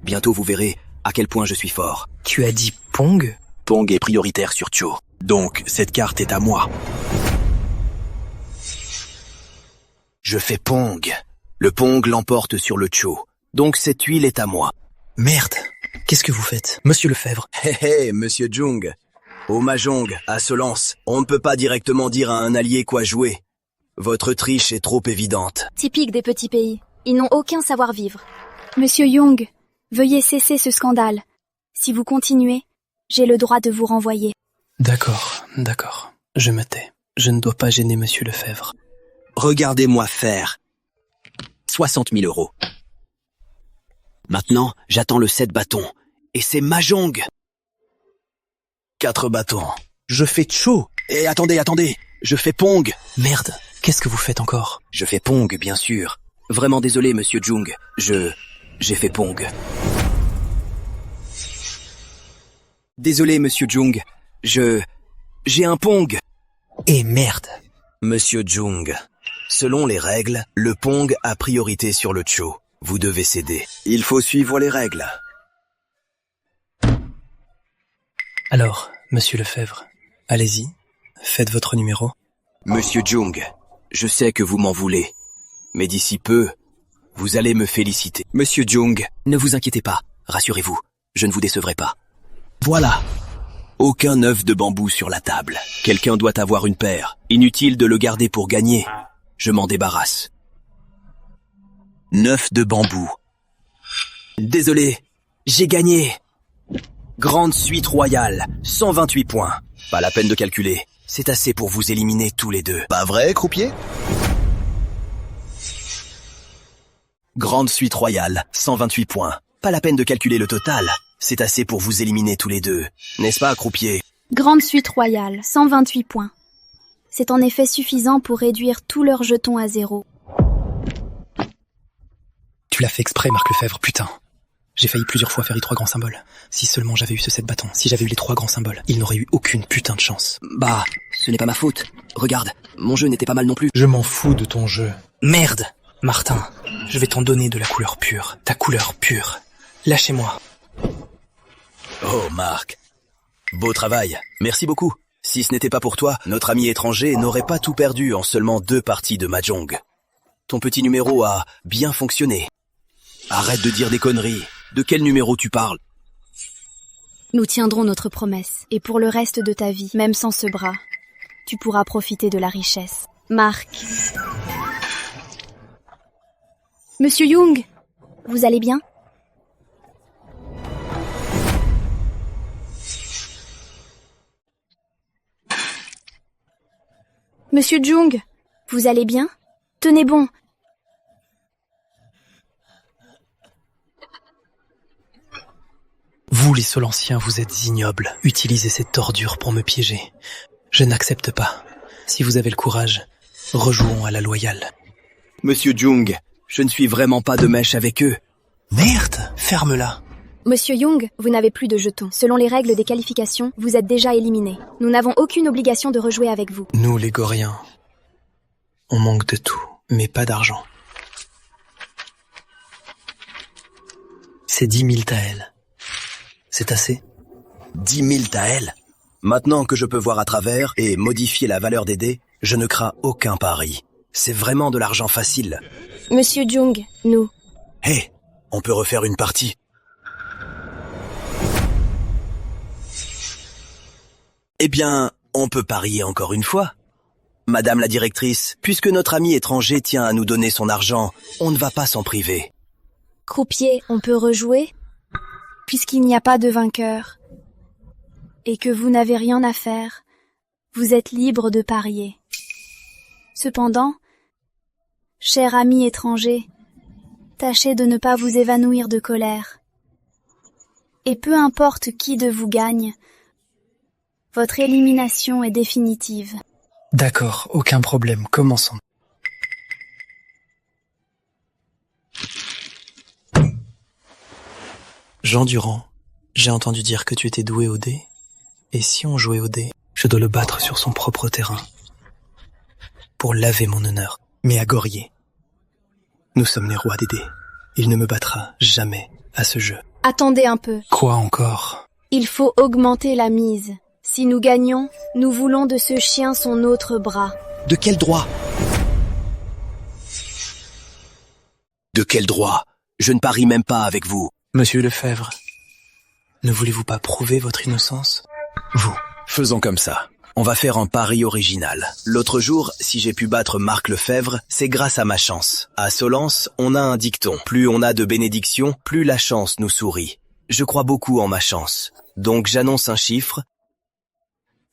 S2: Bientôt vous verrez à quel point je suis fort.
S9: Tu as dit pong?
S2: Pong est prioritaire sur Cho.
S6: Donc, cette carte est à moi.
S2: Je fais pong. Le pong l'emporte sur le Cho. Donc cette tuile est à moi.
S9: Merde. Qu'est-ce que vous faites, Monsieur Lefebvre?
S6: Monsieur Jung. Au Mahjong, à Solence, on ne peut pas directement dire à un allié quoi jouer. Votre triche est trop évidente.
S5: Typique des petits pays. Ils n'ont aucun savoir-vivre. Monsieur Young, veuillez cesser ce scandale. Si vous continuez, j'ai le droit de vous renvoyer.
S9: D'accord. Je me tais. Je ne dois pas gêner Monsieur Lefebvre.
S2: Regardez-moi faire. 60 000 €. Maintenant, j'attends le 7 bâtons. Et c'est Mahjong.
S6: 4 bâtons.
S2: Je fais Cho. Et attendez. Je fais pong.
S9: Merde. Qu'est-ce que vous faites encore?
S2: Je fais pong, bien sûr. Vraiment désolé, Monsieur Jung. J'ai fait pong. Désolé, Monsieur Jung. J'ai un pong.
S9: Et merde.
S6: Monsieur Jung. Selon les règles, le pong a priorité sur le Cho. Vous devez céder. Il faut suivre les règles.
S9: Alors, Monsieur Lefebvre, allez-y. Faites votre numéro.
S2: Monsieur Jung, je sais que vous m'en voulez. Mais d'ici peu, vous allez me féliciter. Monsieur Jung, ne vous inquiétez pas. Rassurez-vous, je ne vous décevrai pas. Voilà. Aucun œuf de bambou sur la table. Quelqu'un doit avoir une paire. Inutile de le garder pour gagner. Je m'en débarrasse. 9 de bambou. Désolé, j'ai gagné. Grande suite royale, 128 points. Pas la peine de calculer. C'est assez pour vous éliminer tous les deux.
S3: Pas vrai, croupier?
S6: Grande suite royale, 128 points. Pas la peine de calculer le total. C'est assez pour vous éliminer tous les deux. N'est-ce pas, croupier?
S5: Grande suite royale, 128 points. C'est en effet suffisant pour réduire tous leurs jetons à 0.
S9: Tu l'as fait exprès, Marc Lefebvre, putain. J'ai failli plusieurs fois faire les 3 grands symboles. Si seulement j'avais eu ce 7 bâtons, si j'avais eu les 3 grands symboles, il n'aurait eu aucune putain de chance.
S2: Bah, ce n'est pas ma faute. Regarde, mon jeu n'était pas mal non plus.
S9: Je m'en fous de ton jeu. Merde! Martin, je vais t'en donner de la couleur pure. Ta couleur pure. Lâchez-moi.
S6: Oh, Marc. Beau travail. Merci beaucoup. Si ce n'était pas pour toi, notre ami étranger n'aurait pas tout perdu en seulement 2 parties de Mahjong. Ton petit numéro a bien fonctionné. Arrête de dire des conneries. De quel numéro tu parles?
S5: Nous tiendrons notre promesse. Et pour le reste de ta vie, même sans ce bras, tu pourras profiter de la richesse. Marc.
S11: Monsieur Young, vous allez bien? Monsieur Jung, vous allez bien? Tenez bon.
S9: Vous, les Solanciens, vous êtes ignobles. Utilisez cette tordure pour me piéger. Je n'accepte pas. Si vous avez le courage, rejouons à la loyale.
S2: Monsieur Jung, je ne suis vraiment pas de mèche avec eux.
S9: Merde, ferme-la.
S5: Monsieur Young, vous n'avez plus de jetons. Selon les règles des qualifications, vous êtes déjà éliminé. Nous n'avons aucune obligation de rejouer avec vous.
S9: Nous, les Goriens, on manque de tout, mais pas d'argent. C'est 10 000 taels. C'est assez?
S2: 10 000 taels? Maintenant que je peux voir à travers et modifier la valeur des dés, je ne crains aucun pari. C'est vraiment de l'argent facile.
S5: Monsieur Jung, nous.
S2: Hé, on peut refaire une partie. Eh bien, on peut parier encore une fois. Madame la directrice, puisque notre ami étranger tient à nous donner son argent, on ne va pas s'en priver.
S5: Croupier, on peut rejouer? Puisqu'il n'y a pas de vainqueur, et que vous n'avez rien à faire, vous êtes libre de parier. Cependant, cher ami étranger, tâchez de ne pas vous évanouir de colère. Et peu importe qui de vous gagne, votre élimination est définitive.
S9: D'accord, aucun problème, commençons. Jean Durand, j'ai entendu dire que tu étais doué au dé. Et si on jouait au dé, je dois le battre sur son propre terrain. Pour laver mon honneur. Mais à Gorier, nous sommes les rois des dés. Il ne me battra jamais à ce jeu.
S5: Attendez un peu.
S9: Quoi encore?
S5: Il faut augmenter la mise. Si nous gagnons, nous voulons de ce chien son autre bras.
S2: De quel droit? De quel droit? Je ne parie même pas avec vous.
S9: Monsieur Lefebvre, ne voulez-vous pas prouver votre innocence? Vous.
S2: Faisons comme ça. On va faire un pari original. L'autre jour, si j'ai pu battre Marc Lefebvre, c'est grâce à ma chance. À Solence, on a un dicton. Plus on a de bénédictions, plus la chance nous sourit. Je crois beaucoup en ma chance. Donc j'annonce un chiffre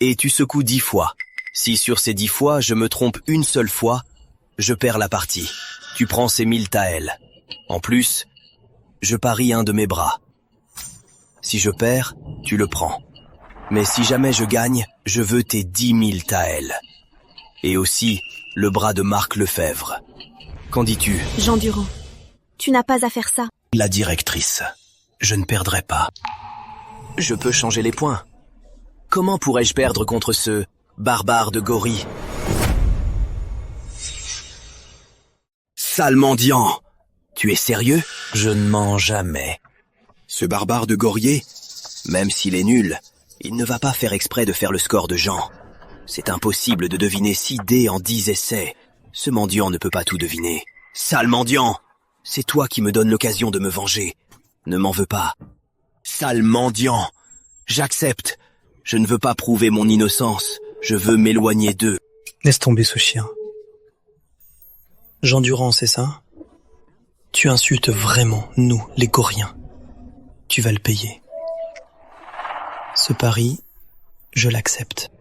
S2: et tu secoues 10 fois. Si sur ces 10 fois, je me trompe une seule fois, je perds la partie. Tu prends ces 1000 taels. En plus, je parie un de mes bras. Si je perds, tu le prends. Mais si jamais je gagne, je veux tes 10 000 taels. Et aussi, le bras de Marc Lefebvre. Qu'en dis-tu?
S5: Jean Durand, tu n'as pas à faire ça.
S2: La directrice, je ne perdrai pas. Je peux changer les points. Comment pourrais-je perdre contre ce barbare de Gory? Sale mendiant! Tu es sérieux? Je ne mens jamais. Ce barbare de Gorier, même s'il est nul, il ne va pas faire exprès de faire le score de Jean. C'est impossible de deviner 6 dés en 10 essais. Ce mendiant ne peut pas tout deviner. Sale mendiant! C'est toi qui me donnes l'occasion de me venger. Ne m'en veux pas. Sale mendiant! J'accepte. Je ne veux pas prouver mon innocence. Je veux m'éloigner d'eux.
S9: Laisse tomber ce chien. Jean Durand, c'est ça? Tu insultes vraiment, nous, les Goriens. Tu vas le payer. Ce pari, je l'accepte.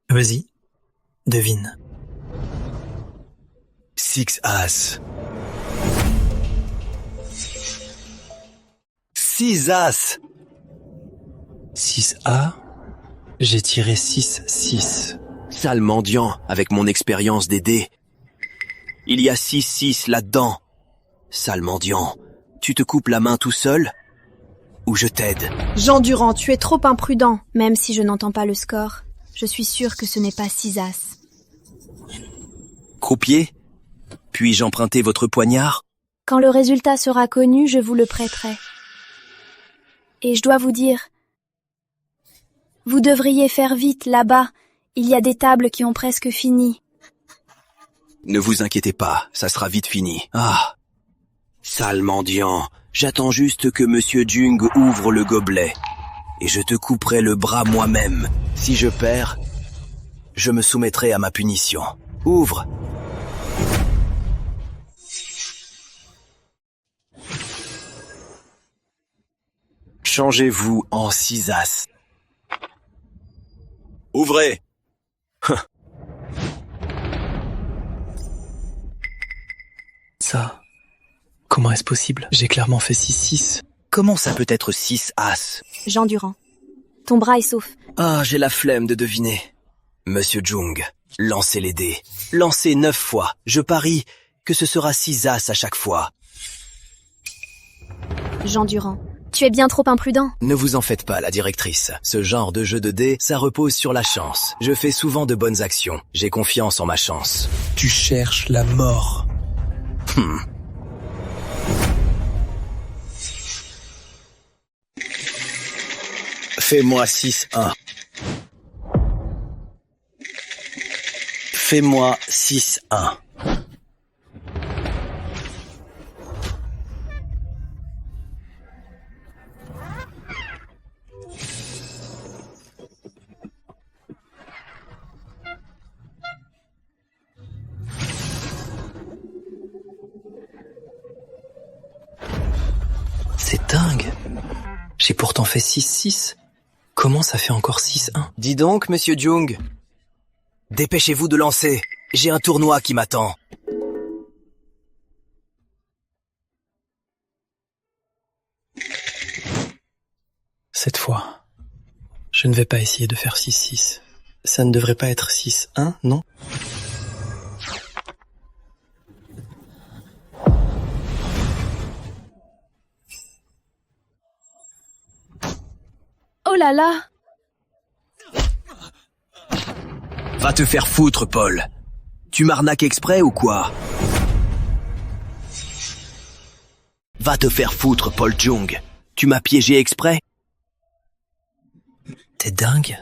S9: Vas-y, devine.
S2: 6 As. 6 As.
S9: 6 A, j'ai tiré 6-6.
S2: Sale mendiant, avec mon expérience des dés. Il y a 6-6 là-dedans. Sale mendiant, tu te coupes la main tout seul? Ou je t'aide?
S5: Jean Durand, tu es trop imprudent. Même si je n'entends pas le score, je suis sûr que ce n'est pas 6 As.
S2: Croupier, puis-je emprunter votre poignard?
S5: Quand le résultat sera connu, je vous le prêterai. Et je dois vous dire, vous devriez faire vite là-bas. Il y a des tables qui ont presque fini.
S2: Ne vous inquiétez pas, ça sera vite fini. Ah, sale mendiant, j'attends juste que Monsieur Jung ouvre le gobelet. Et je te couperai le bras moi-même. Si je perds, je me soumettrai à ma punition. Ouvre. Changez-vous en 6 as.
S4: Ouvrez.
S9: Ça, comment est-ce possible? J'ai clairement fait 6-6.
S2: Comment ça peut être 6 as?
S5: Jean Durand, ton bras est sauf.
S2: Ah, j'ai la flemme de deviner. Monsieur Jung, lancez les dés. Lancez 9 fois. Je parie que ce sera 6 as à chaque fois.
S5: Jean Durand, tu es bien trop imprudent.
S2: Ne vous en faites pas, la directrice. Ce genre de jeu de dés, ça repose sur la chance. Je fais souvent de bonnes actions. J'ai confiance en ma chance.
S9: Tu cherches la mort.
S2: Fais-moi 6-1. Fais-moi 6-1.
S9: C'est dingue. J'ai pourtant fait 6-6. Comment ça fait encore 6-1?
S2: Dis donc, monsieur Jung. Dépêchez-vous de lancer. J'ai un tournoi qui m'attend.
S9: Cette fois, je ne vais pas essayer de faire 6-6. Ça ne devrait pas être 6-1, non?
S5: Oh là là!
S2: Va te faire foutre, Paul. Tu m'arnaques exprès ou quoi? Va te faire foutre, Paul Jung. Tu m'as piégé exprès?
S9: T'es dingue?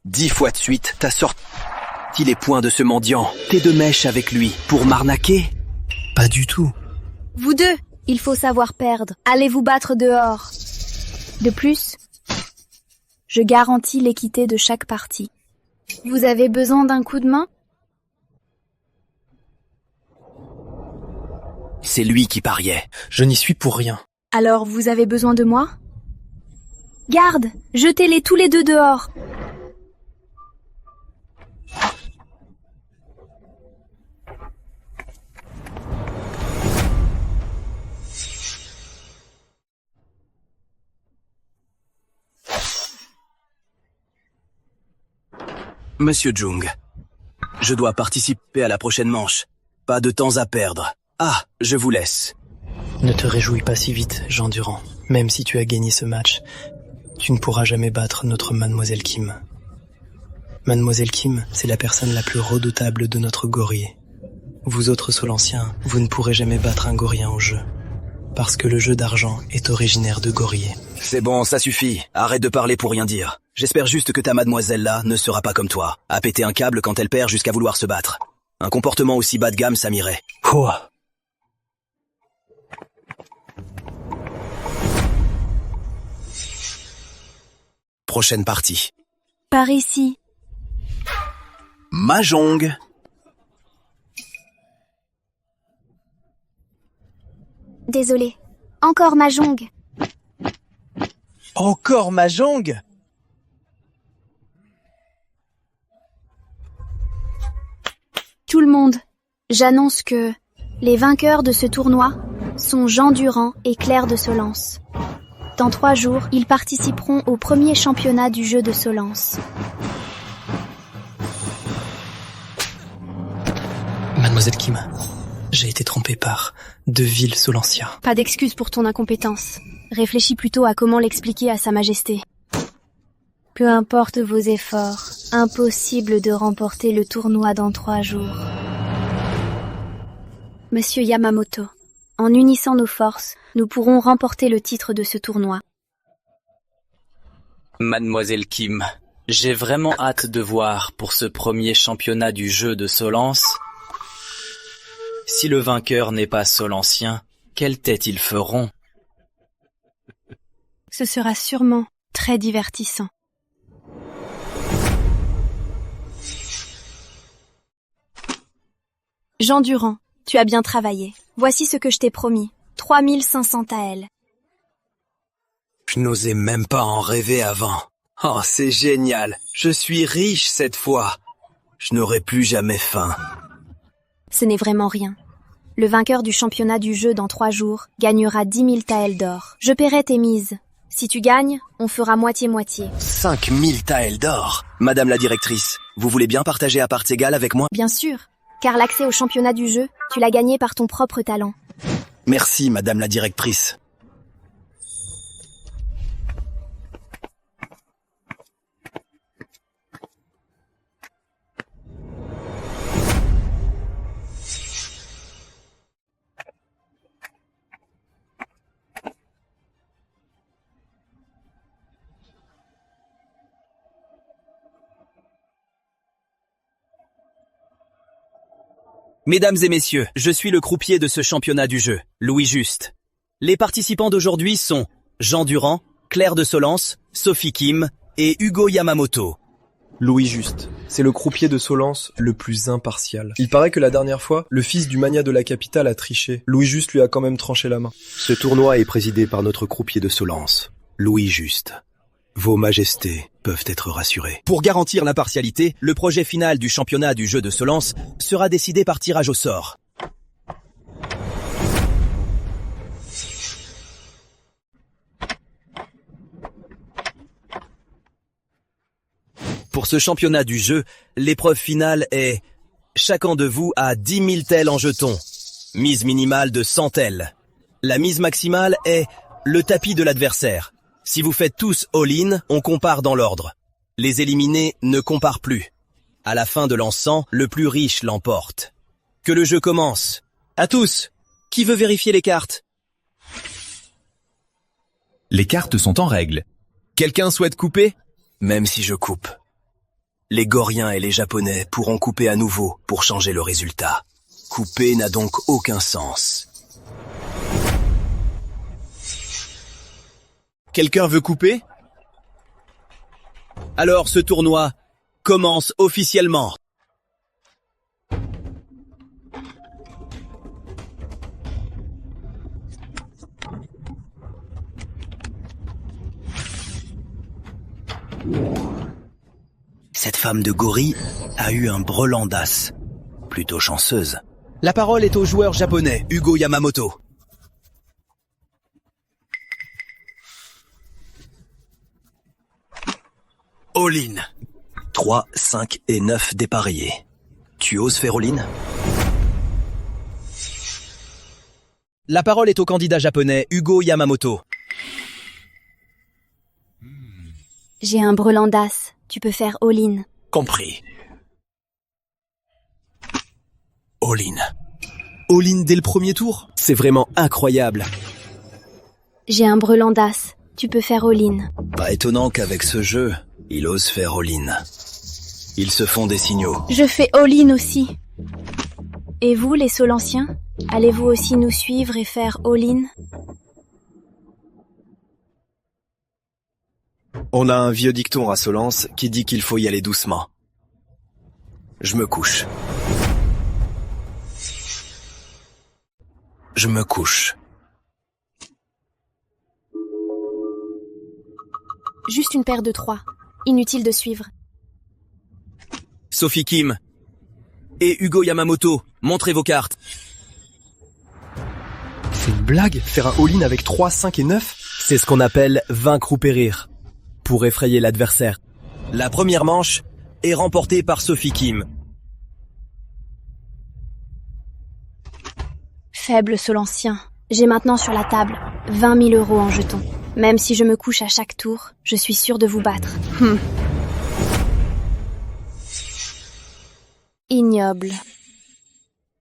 S2: 10 fois de suite, t'as sorti les points de ce mendiant. T'es de mèche avec lui pour m'arnaquer?
S9: Pas du tout.
S5: Vous deux, il faut savoir perdre. Allez vous battre dehors. De plus, je garantis l'équité de chaque partie. Vous avez besoin d'un coup de main?
S2: C'est lui qui pariait.
S9: Je n'y suis pour rien.
S5: Alors vous avez besoin de moi? Garde, jetez-les tous les deux dehors.
S2: Monsieur Jung, je dois participer à la prochaine manche. Pas de temps à perdre. Ah, je vous laisse.
S9: Ne te réjouis pas si vite, Jean Durand. Même si tu as gagné ce match, tu ne pourras jamais battre notre Mademoiselle Kim. Mademoiselle Kim, c'est la personne la plus redoutable de notre Gorier. Vous autres Solanciens, vous ne pourrez jamais battre un Gorien au jeu. Parce que le jeu d'argent est originaire de Gorier.
S2: C'est bon, ça suffit. Arrête de parler pour rien dire. J'espère juste que ta mademoiselle-là ne sera pas comme toi, à péter un câble quand elle perd jusqu'à vouloir se battre. Un comportement aussi bas de gamme, ça m'irait.
S9: Quoi?
S2: Prochaine partie.
S5: Par ici.
S2: Mahjong.
S11: Désolé. Encore Mahjong.
S9: Encore Mahjong?
S5: Tout le monde, j'annonce que les vainqueurs de ce tournoi sont Jean Durand et Claire de Solence. Dans 3 jours, ils participeront au premier championnat du jeu de Solence.
S9: Mademoiselle Kim, j'ai été trompé par de vils Solanciens.
S5: Pas d'excuse pour ton incompétence. Réfléchis plutôt à comment l'expliquer à Sa Majesté. Peu importe vos efforts, impossible de remporter le tournoi dans 3 jours. Monsieur Yamamoto, en unissant nos forces, nous pourrons remporter le titre de ce tournoi.
S10: Mademoiselle Kim, j'ai vraiment hâte de voir pour ce premier championnat du jeu de Solence. Si le vainqueur n'est pas Solancien, quelle tête ils feront?
S5: Ce sera sûrement très divertissant. Jean Durand, tu as bien travaillé. Voici ce que je t'ai promis. 3500 taels.
S2: Je n'osais même pas en rêver avant. Oh, c'est génial. Je suis riche cette fois. Je n'aurai plus jamais faim.
S5: Ce n'est vraiment rien. Le vainqueur du championnat du jeu dans 3 jours gagnera 10 000 taels d'or. Je paierai tes mises. Si tu gagnes, on fera moitié-moitié.
S2: 5000 taels d'or. Madame la directrice, vous voulez bien partager à parts égales avec moi?
S5: Bien sûr, car l'accès au championnat du jeu, tu l'as gagné par ton propre talent.
S2: Merci, madame la directrice.
S10: Mesdames et messieurs, je suis le croupier de ce championnat du jeu, Louis Juste. Les participants d'aujourd'hui sont Jean Durand, Claire de Solence, Sophie Kim et Hugo Yamamoto.
S6: Louis Juste, c'est le croupier de Solence le plus impartial. Il paraît que la dernière fois, le fils du magnat de la capitale a triché. Louis Juste lui a quand même tranché la main.
S2: Ce tournoi est présidé par notre croupier de Solence, Louis Juste. Vos majestés peuvent être rassurées.
S10: Pour garantir l'impartialité, le projet final du championnat du jeu de Solence sera décidé par tirage au sort. Pour ce championnat du jeu, l'épreuve finale est chacun de vous a 10 000 taels en jetons. Mise minimale de 100 taels. La mise maximale est le tapis de l'adversaire. Si vous faites tous all-in, on compare dans l'ordre. Les éliminés ne comparent plus. À la fin de l'encens, le plus riche l'emporte. Que le jeu commence. À tous, qui veut vérifier les cartes?
S8: Les cartes sont en règle.
S10: Quelqu'un souhaite couper?
S2: Même si je coupe, les Goriens et les Japonais pourront couper à nouveau pour changer le résultat. Couper n'a donc aucun sens.
S10: Quelqu'un veut couper? Alors ce tournoi commence officiellement.
S2: Cette femme de gorille a eu un brelan d'as. Plutôt chanceuse.
S10: La parole est au joueur japonais, Hugo Yamamoto.
S2: All-in. 3, 5 et 9 dépareillés. Tu oses faire all-in?
S10: La parole est au candidat japonais, Hugo Yamamoto.
S5: J'ai un brelan d'as. Tu peux faire all-in.
S2: Compris. All-in.
S10: All-in dès le premier tour? C'est vraiment incroyable.
S5: J'ai un brelan d'as. Tu peux faire all-in.
S2: Pas étonnant qu'avec ce jeu, il ose faire all-in. Ils se font des signaux.
S5: Je fais all-in aussi. Et vous, les Solanciens, allez-vous aussi nous suivre et faire all-in?
S1: On a un vieux dicton à Solence qui dit qu'il faut y aller doucement.
S2: Je me couche. Je me couche.
S5: Juste une paire de 3. Inutile de suivre.
S10: Sophie Kim et Hugo Yamamoto, montrez vos cartes.
S6: C'est une blague? Faire un all-in avec 3, 5 et 9?
S10: C'est ce qu'on appelle vaincre ou périr, pour effrayer l'adversaire. La première manche est remportée par Sophie Kim.
S5: Faible Solancien. J'ai maintenant sur la table 20 000 € en jetons. Même si je me couche à chaque tour, je suis sûre de vous battre. Ignoble.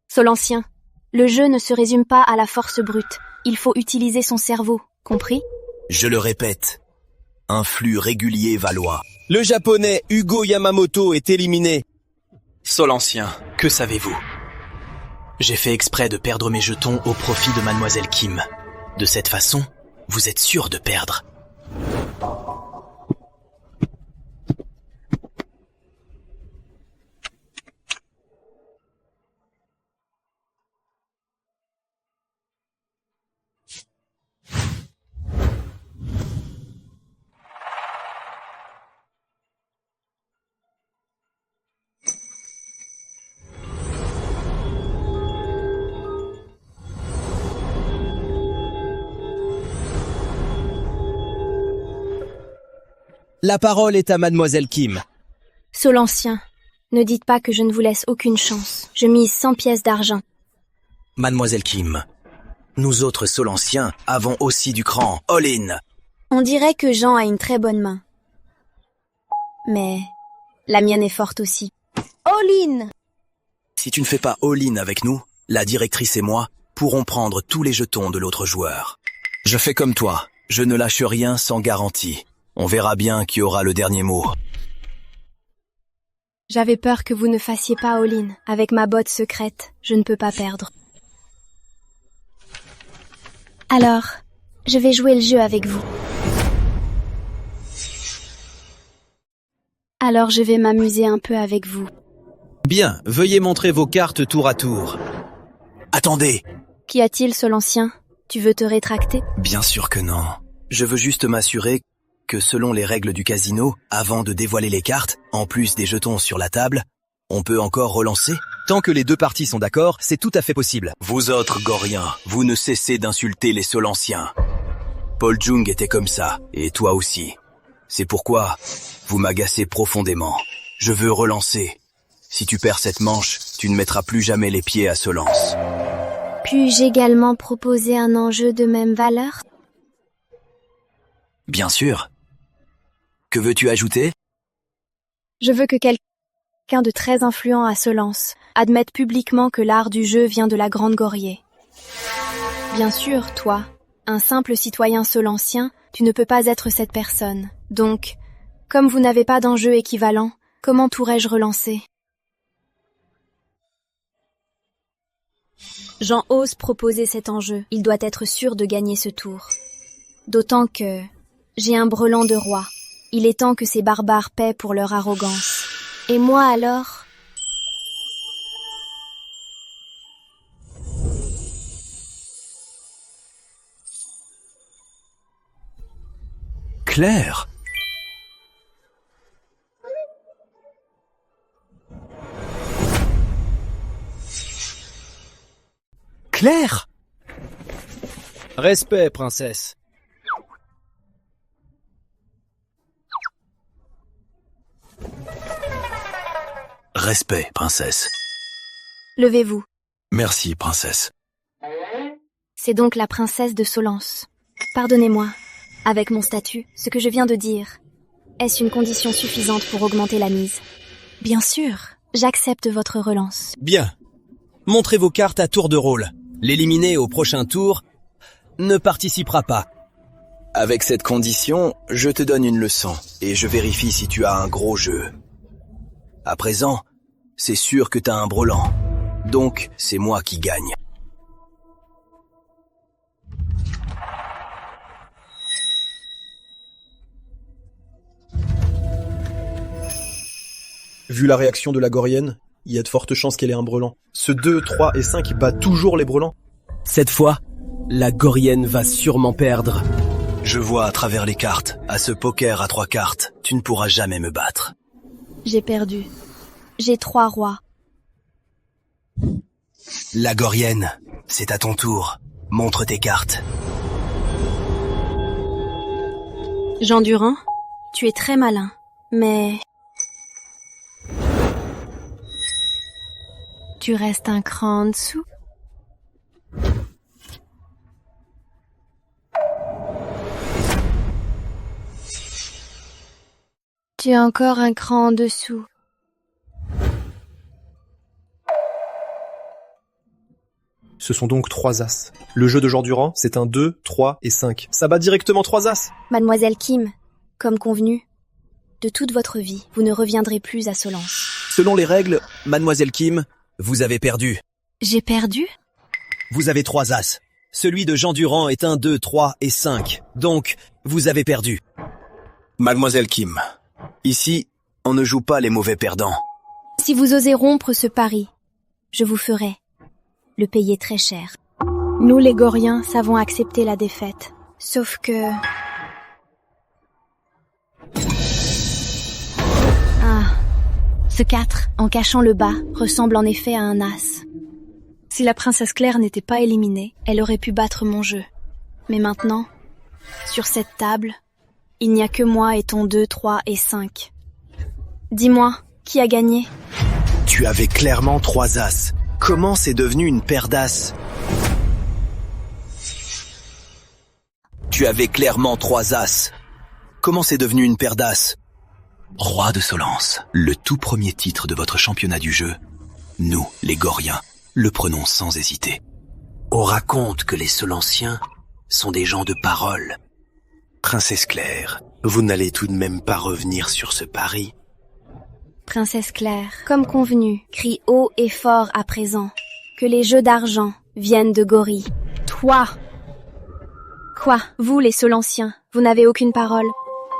S5: Solancien, le jeu ne se résume pas à la force brute. Il faut utiliser son cerveau, compris?
S2: Je le répète, un flux régulier va loi.
S10: Le japonais Hugo Yamamoto est éliminé. Solancien, que savez-vous? J'ai fait exprès de perdre mes jetons au profit de Mademoiselle Kim. De cette façon, vous êtes sûr de perdre.
S6: La parole est à Mademoiselle Kim.
S5: Solancien, ne dites pas que je ne vous laisse aucune chance. Je mise 100 pièces d'argent.
S2: Mademoiselle Kim, nous autres Solanciens avons aussi du cran. All-in.
S5: On dirait que Jean a une très bonne main. Mais la mienne est forte aussi. All-in!
S2: Si tu ne fais pas all-in avec nous, la directrice et moi pourrons prendre tous les jetons de l'autre joueur. Je fais comme toi, je ne lâche rien sans garantie. On verra bien qui aura le dernier mot.
S5: J'avais peur que vous ne fassiez pas all-in. Avec ma botte secrète, je ne peux pas perdre.
S11: Alors, je vais jouer le jeu avec vous.
S12: Alors je vais m'amuser un peu avec vous.
S6: Bien, veuillez montrer vos cartes tour à tour.
S2: Attendez!
S5: Qu'y a-t-il, Solancien? Tu veux te rétracter?
S2: Bien sûr que non. Je veux juste m'assurer que selon les règles du casino, avant de dévoiler les cartes, en plus des jetons sur la table, on peut encore relancer?
S6: Tant que les deux parties sont d'accord, c'est tout à fait possible.
S2: Vous autres Goriens, vous ne cessez d'insulter les Solanciens. Paul Jung était comme ça, et toi aussi. C'est pourquoi vous m'agacez profondément. Je veux relancer. Si tu perds cette manche, tu ne mettras plus jamais les pieds à Solance.
S5: Puis-je également proposer un enjeu de même valeur?
S2: Bien sûr. Que veux-tu ajouter?
S5: Je veux que quelqu'un de très influent à Solance admette publiquement que l'art du jeu vient de la Grande Gorier. Bien sûr, toi, un simple citoyen solancien, tu ne peux pas être cette personne. Donc, comme vous n'avez pas d'enjeu équivalent, comment pourrais-je relancer? Jean ose proposer cet enjeu. Il doit être sûr de gagner ce tour. D'autant que j'ai un brelan de roi. Il est temps que ces barbares paient pour leur arrogance. Et moi alors?
S2: Claire!
S6: Claire! Respect, princesse.
S2: Respect, princesse.
S5: Levez-vous.
S2: Merci, princesse.
S5: C'est donc la princesse de Solance. Pardonnez-moi, avec mon statut, ce que je viens de dire. Est-ce une condition suffisante pour augmenter la mise? Bien sûr, j'accepte votre relance.
S6: Bien. Montrez vos cartes à tour de rôle. L'éliminer au prochain tour ne participera pas.
S2: Avec cette condition, je te donne une leçon et je vérifie si tu as un gros jeu. À présent, c'est sûr que t'as un brelan. Donc, c'est moi qui gagne.
S13: Vu la réaction de la Gorienne, il y a de fortes chances qu'elle ait un brelan. Ce 2, 3 et 5 bat toujours les brelans.
S6: Cette fois, la Gorienne va sûrement perdre.
S2: Je vois à travers les cartes. À ce poker à 3 cartes, tu ne pourras jamais me battre.
S5: J'ai perdu. J'ai 3 rois.
S2: La Gorienne, c'est à ton tour. Montre tes cartes.
S5: Jean Durand, tu es très malin, mais... tu restes un cran en dessous. Tu es encore un cran en dessous.
S13: Ce sont donc 3 as. Le jeu de Jean Durand, c'est un 2, 3 et 5. Ça bat directement 3 as.
S5: Mademoiselle Kim, comme convenu, de toute votre vie, vous ne reviendrez plus à Solance.
S6: Selon les règles, Mademoiselle Kim, vous avez perdu.
S5: J'ai perdu?
S6: Vous avez 3 as. Celui de Jean Durand est 1, 2, 3 et 5. Donc, vous avez perdu.
S2: Mademoiselle Kim, ici, on ne joue pas les mauvais perdants.
S5: Si vous osez rompre ce pari, je vous ferai le payer très cher. Nous les Goriens savons accepter la défaite. Sauf que... ce 4, en cachant le bas, ressemble en effet à un as. Si la princesse Claire n'était pas éliminée, elle aurait pu battre mon jeu. Mais maintenant, sur cette table, Il n'y a que moi et ton 2, 3 et 5. Dis-moi, qui a gagné?
S1: Tu avais clairement 3 as. Comment c'est devenu une paire d'as? Tu avais clairement 3 as. Comment c'est devenu une paire d'as?
S2: Roi de Solence, le tout premier titre de votre championnat du jeu, nous, les Goriens, le prenons sans hésiter. On raconte que les Solanciens sont des gens de parole.
S1: Princesse Claire, vous n'allez tout de même pas revenir sur ce pari?
S5: Princesse Claire, comme convenu, crie haut et fort à présent que les jeux d'argent viennent de Gory. Toi! Quoi? Vous, les Solanciens, vous n'avez aucune parole?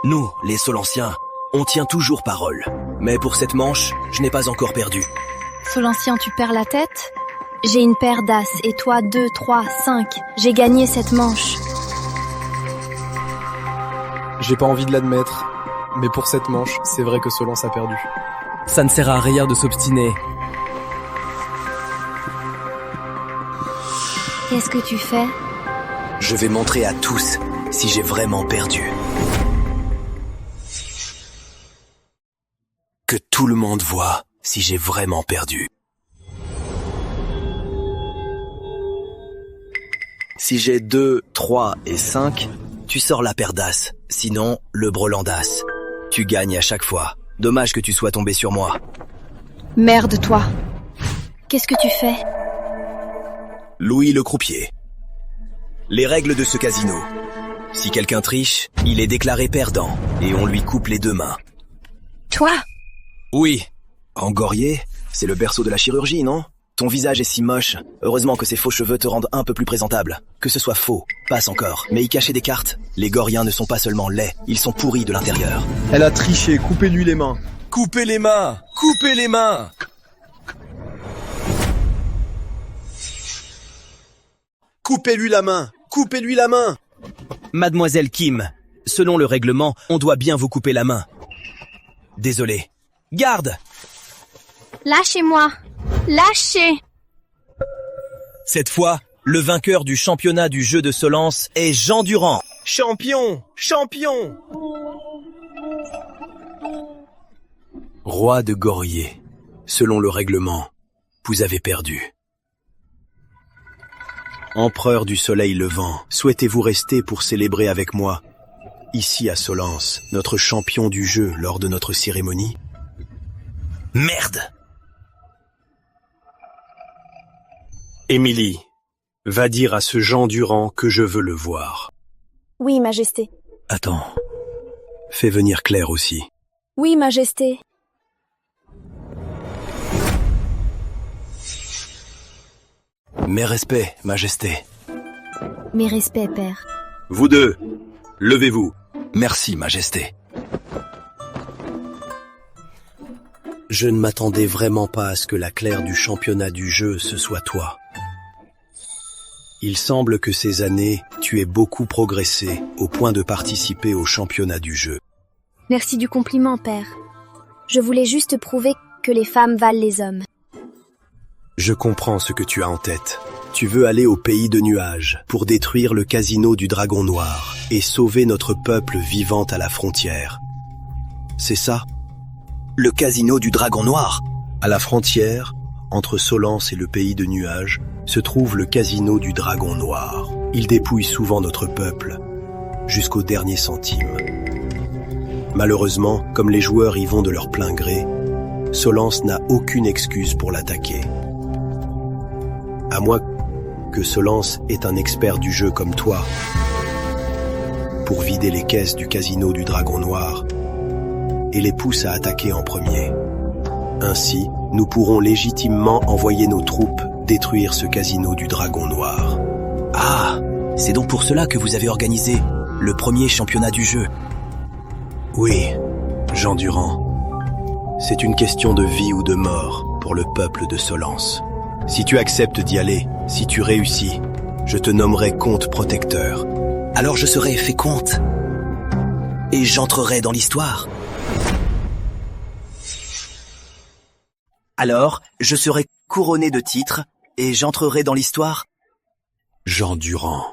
S1: Nous, les Solanciens, on tient toujours parole. Mais pour cette manche, je n'ai pas encore perdu.
S5: Solancien, tu perds la tête? J'ai une paire d'as et toi 2, 3, 5. J'ai gagné cette manche.
S13: J'ai pas envie de l'admettre, mais pour cette manche, c'est vrai que Solence a perdu.
S6: Ça ne sert à rien de s'obstiner.
S5: Qu'est-ce que tu fais?
S1: Je vais montrer à tous si j'ai vraiment perdu. Que tout le monde voit si j'ai vraiment perdu. Si j'ai 2, 3 et 5, tu sors la paire d'as. Sinon, le brelan d'as. Tu gagnes à chaque fois. Dommage que tu sois tombé sur moi.
S5: Merde, toi. Qu'est-ce que tu fais?
S1: Louis le croupier. Les règles de ce casino. Si quelqu'un triche, il est déclaré perdant et on lui coupe les 2 mains.
S5: Toi?
S1: Oui. Angorier, c'est le berceau de la chirurgie, non? Ton visage est si moche. Heureusement que ces faux cheveux te rendent un peu plus présentable. Que ce soit faux, passe encore. Mais y cacher des cartes? Les Goriens ne sont pas seulement laids, ils sont pourris de l'intérieur.
S13: Elle a triché, coupez-lui les mains.
S6: Coupez les mains! Coupez les mains!
S1: Coupez-lui la main! Coupez-lui la main! Mademoiselle Kim, selon le règlement, on doit bien vous couper la main. Désolé. Garde!
S5: Lâchez-moi! Lâchez!
S6: Cette fois, le vainqueur du championnat du jeu de Solence est Jean Durand. Champion! Champion!
S1: Roi de Gorier, selon le règlement, vous avez perdu. Empereur du soleil levant, souhaitez-vous rester pour célébrer avec moi, ici à Solence, notre champion du jeu lors de notre cérémonie? Merde! Émilie, va dire à ce Jean Durand que je veux le voir.
S5: Oui, Majesté.
S1: Attends, fais venir Claire aussi.
S5: Oui, Majesté.
S1: Mes respects, Majesté.
S5: Mes respects, père.
S1: Vous deux, levez-vous. Merci, Majesté. Je ne m'attendais vraiment pas à ce que la Claire du championnat du jeu, ce soit toi. Il semble que ces années, tu aies beaucoup progressé au point de participer au championnat du jeu.
S5: Merci du compliment, père. Je voulais juste prouver que les femmes valent les hommes.
S1: Je comprends ce que tu as en tête. Tu veux aller au pays de nuages pour détruire le casino du Dragon Noir et sauver notre peuple vivant à la frontière. C'est ça? Le casino du Dragon Noir? À la frontière, entre Solence et le pays de nuages, se trouve le casino du Dragon Noir. Il dépouille souvent notre peuple, jusqu'au dernier centime. Malheureusement, comme les joueurs y vont de leur plein gré, Solence n'a aucune excuse pour l'attaquer. À moins que Solence est un expert du jeu comme toi, pour vider les caisses du casino du Dragon Noir et les pousse à attaquer en premier. Ainsi, nous pourrons légitimement envoyer nos troupes détruire ce casino du Dragon Noir. Ah, c'est donc pour cela que vous avez organisé le premier championnat du jeu. Oui, Jean Durand. C'est une question de vie ou de mort pour le peuple de Solence. Si tu acceptes d'y aller, si tu réussis, je te nommerai comte protecteur. Alors je serai fait comte. Et j'entrerai dans l'histoire. Alors, je serai couronné de titres et j'entrerai dans l'histoire. Jean Durand.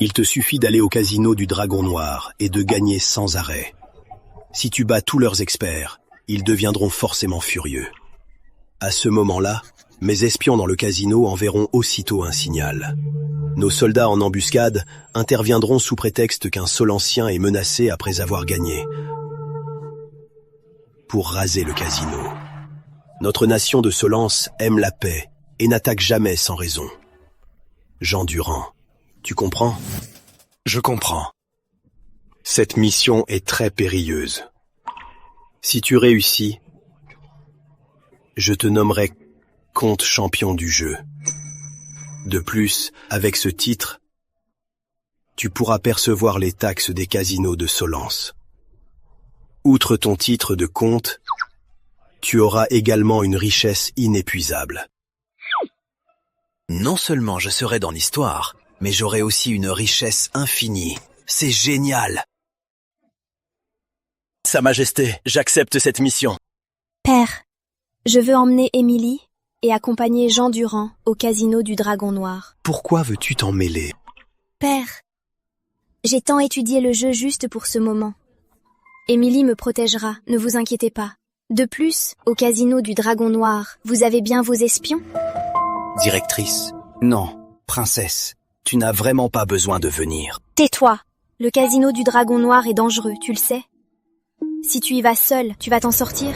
S1: Il te suffit d'aller au casino du Dragon Noir et de gagner sans arrêt. Si tu bats tous leurs experts, ils deviendront forcément furieux. À ce moment-là, mes espions dans le casino enverront aussitôt un signal. Nos soldats en embuscade interviendront sous prétexte qu'un Solancien est menacé après avoir gagné, pour raser le casino. Notre nation de Solance aime la paix et n'attaque jamais sans raison. Jean Durand, tu comprends?
S2: Je comprends.
S1: Cette mission est très périlleuse. Si tu réussis, je te nommerai comte champion du jeu. De plus, avec ce titre, tu pourras percevoir les taxes des casinos de Solance. Outre ton titre de comte, tu auras également une richesse inépuisable.
S2: Non seulement je serai dans l'histoire, mais j'aurai aussi une richesse infinie. C'est génial!
S6: Sa Majesté, j'accepte cette mission.
S5: Père, je veux emmener Émilie et accompagner Jean Durand au casino du Dragon Noir.
S1: Pourquoi veux-tu t'en mêler?
S5: Père, j'ai tant étudié le jeu juste pour ce moment. Émilie me protégera, ne vous inquiétez pas. De plus, au casino du Dragon Noir, vous avez bien vos espions?
S2: Directrice, non, princesse, tu n'as vraiment pas besoin de venir.
S5: Tais-toi! Le casino du Dragon Noir est dangereux, tu le sais. Si tu y vas seul, tu vas t'en sortir?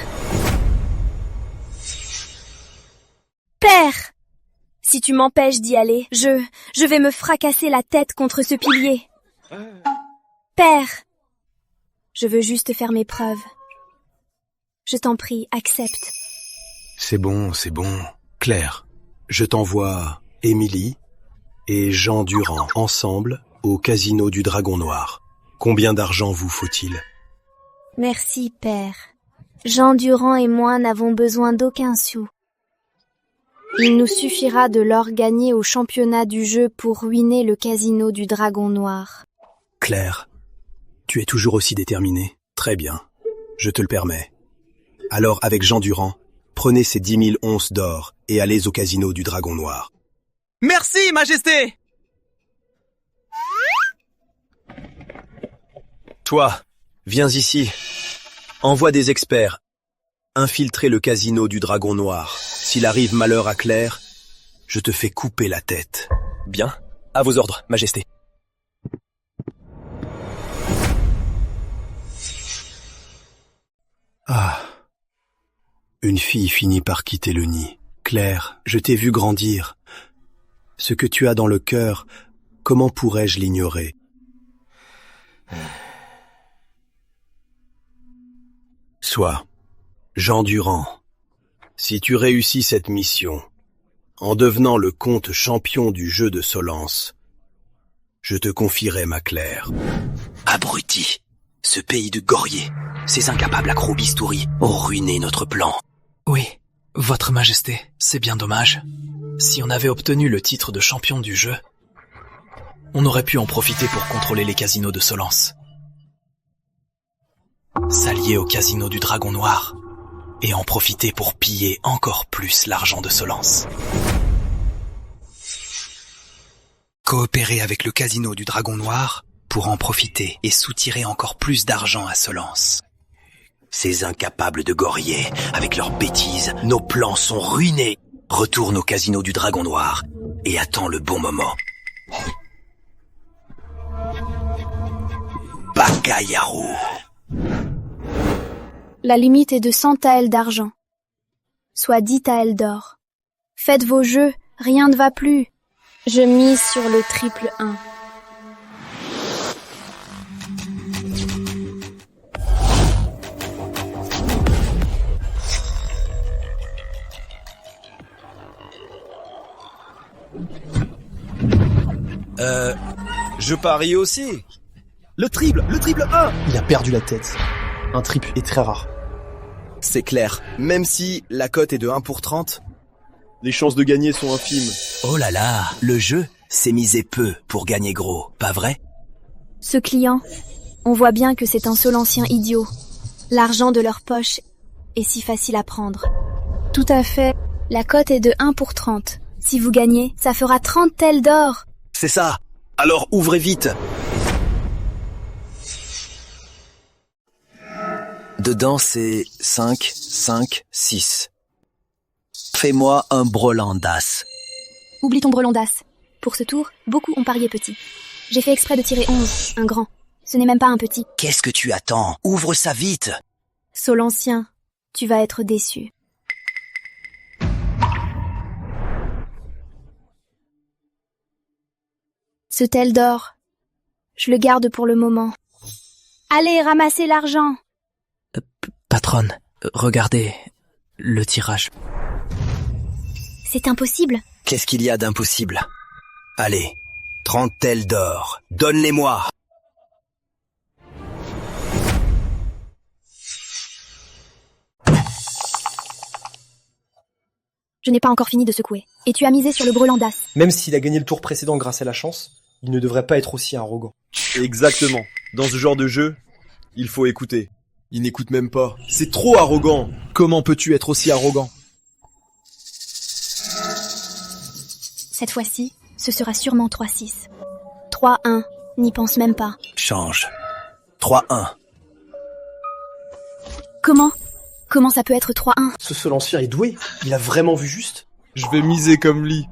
S5: Père! Si tu m'empêches d'y aller, je vais me fracasser la tête contre ce pilier. Père! Je veux juste faire mes preuves. Je t'en prie, accepte.
S1: C'est bon. Claire, je t'envoie Émilie et Jean Durand ensemble au casino du Dragon Noir. Combien d'argent vous faut-il?
S5: Merci, Père. Jean Durand et moi n'avons besoin d'aucun sou. Il nous suffira de l'or gagné au championnat du jeu pour ruiner le casino du Dragon Noir.
S1: Claire, tu es toujours aussi déterminée. Très bien, je te le permets. Alors, avec Jean Durand, prenez ces 10 000 onces d'or et allez au casino du Dragon Noir.
S6: Merci, Majesté! Toi, viens ici. Envoie des experts. Infiltrer le casino du Dragon Noir. S'il arrive malheur à Claire, je te fais couper la tête. Bien, à vos ordres, Majesté.
S1: Ah. Une fille finit par quitter le nid. Claire, je t'ai vu grandir. Ce que tu as dans le cœur, comment pourrais-je l'ignorer? Sois Jean Durand. Si tu réussis cette mission, en devenant le comte champion du jeu de Solance, je te confierai ma Claire.
S2: Abruti! Ce pays de Gorier, ces incapables accrobistouris ont ruiné notre plan.
S9: Oui, votre Majesté, c'est bien dommage. Si on avait obtenu le titre de champion du jeu, on aurait pu en profiter pour contrôler les casinos de Solance. S'allier au casino du Dragon Noir et en profiter pour piller encore plus l'argent de Solance.
S2: Coopérer avec le casino du Dragon Noir pour en profiter et soutirer encore plus d'argent à Solance. Ces incapables de Gorier, avec leurs bêtises, nos plans sont ruinés. Retourne au casino du Dragon Noir et attends le bon moment. Bacayaro.
S5: La limite est de 100 taels d'argent, soit 10 taels d'or. Faites vos jeux, rien ne va plus. Je mise sur le triple 1.
S6: Je parie aussi. Le triple 1.
S13: Il a perdu la tête. Un triple est très rare.
S6: C'est clair, même si la cote est de 1 pour 30,
S13: les chances de gagner sont infimes.
S2: Oh là là, le jeu s'est misé peu pour gagner gros, pas vrai?
S5: Ce client, on voit bien que c'est un Solancien idiot. L'argent de leur poche est si facile à prendre. Tout à fait, la cote est de 1 pour 30. Si vous gagnez, ça fera 30 taels d'or.
S2: C'est ça. Alors ouvrez vite. Dedans, c'est 5, 5, 6. Fais-moi un brelan d'as.
S11: Oublie ton brelan d'as. Pour ce tour, beaucoup ont parié petit. J'ai fait exprès de tirer 11, un grand. Ce n'est même pas un petit.
S2: Qu'est-ce que tu attends? Ouvre ça vite.
S5: Solancien, tu vas être déçu. Ce tel d'or, je le garde pour le moment. Allez, ramassez l'argent.
S10: Patronne, regardez le tirage.
S11: C'est impossible.
S2: Qu'est-ce qu'il y a d'impossible? Allez, 30 tels d'or, donne-les-moi.
S11: Je n'ai pas encore fini de secouer. Et tu as misé sur le brelan d'as.
S13: Même s'il a gagné le tour précédent grâce à la chance, il ne devrait pas être aussi arrogant.
S4: Exactement. Dans ce genre de jeu, il faut écouter. Il n'écoute même pas. C'est trop arrogant. Comment peux-tu être aussi arrogant?
S11: Cette fois-ci, ce sera sûrement 3-6. 3-1, n'y pense même pas.
S2: Change. 3-1.
S11: Comment ça peut être 3-1?
S13: Ce Solancien est doué. Il a vraiment vu juste.
S4: Je vais miser comme lui.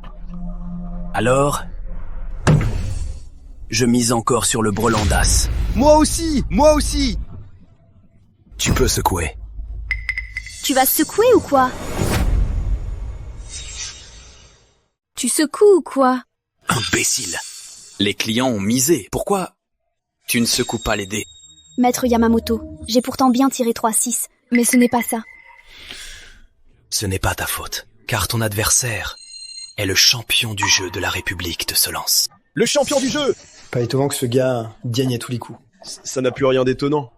S2: Alors, je mise encore sur le brelan d'as.
S3: Moi aussi! Moi aussi!
S2: Tu peux secouer.
S11: Tu vas secouer ou quoi?
S5: Tu secoues ou quoi?
S2: Imbécile. Les clients ont misé. Pourquoi tu ne secoues pas les dés?
S11: Maître Yamamoto, j'ai pourtant bien tiré 3-6, mais ce n'est pas ça.
S2: Ce n'est pas ta faute, car ton adversaire est le champion du jeu de la République de Solence.
S4: Le champion du jeu!
S9: Pas étonnant que ce gars gagne à tous les coups.
S4: Ça n'a plus rien d'étonnant.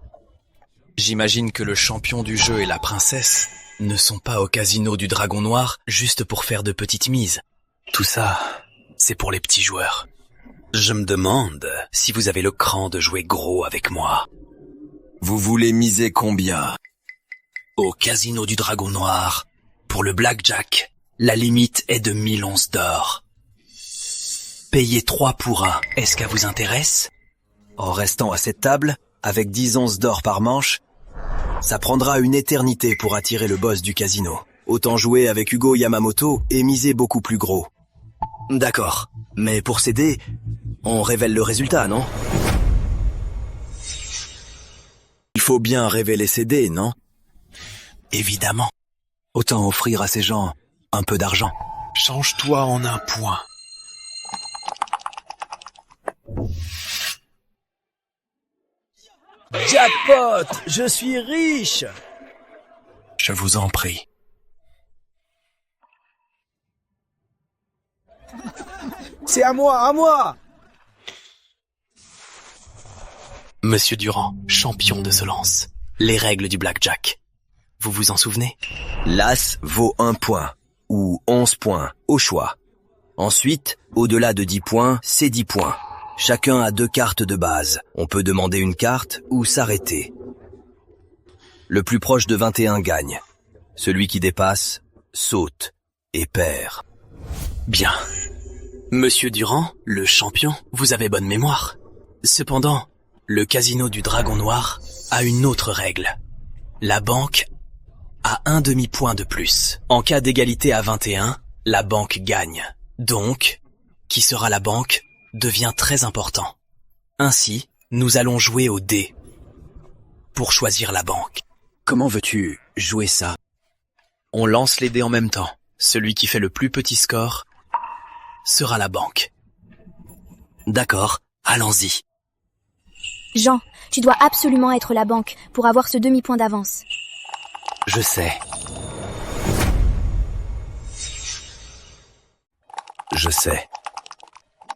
S2: J'imagine que le champion du jeu et la princesse ne sont pas au casino du Dragon Noir juste pour faire de petites mises. Tout ça, c'est pour les petits joueurs. Je me demande si vous avez le cran de jouer gros avec moi. Vous voulez miser combien? Au casino du Dragon Noir, pour le blackjack, la limite est de 1000 onces d'or. Payez 3 pour 1, est-ce qu'elle vous intéresse? En restant à cette table, avec 10 onces d'or par manche, ça prendra une éternité pour attirer le boss du casino. Autant jouer avec Hugo Yamamoto et miser beaucoup plus gros. D'accord, mais pour s'aider, on révèle le résultat, non? Il faut bien révéler ses dés, non? Évidemment. Autant offrir à ces gens un peu d'argent. Change-toi en un point.
S6: Jackpot! Je suis riche!
S2: Je vous en prie.
S6: C'est à moi, à moi!
S2: Monsieur Durand, champion de Solence. Les règles du blackjack. Vous vous en souvenez? L'as vaut 1 point, ou 11 points, au choix. Ensuite, au-delà de 10 points, c'est 10 points. Chacun a 2 cartes de base. On peut demander une carte ou s'arrêter. Le plus proche de 21 gagne. Celui qui dépasse, saute et perd. Bien. Monsieur Durand, le champion, vous avez bonne mémoire. Cependant, le casino du Dragon Noir a une autre règle. La banque a un demi-point de plus. En cas d'égalité à 21, la banque gagne. Donc, qui sera la banque devient très important. Ainsi, nous allons jouer au dé pour choisir la banque. Comment veux-tu jouer ça? On lance les dés en même temps. Celui qui fait le plus petit score sera la banque. D'accord, allons-y.
S11: Jean, tu dois absolument être la banque pour avoir ce demi-point d'avance.
S2: Je sais. Je sais.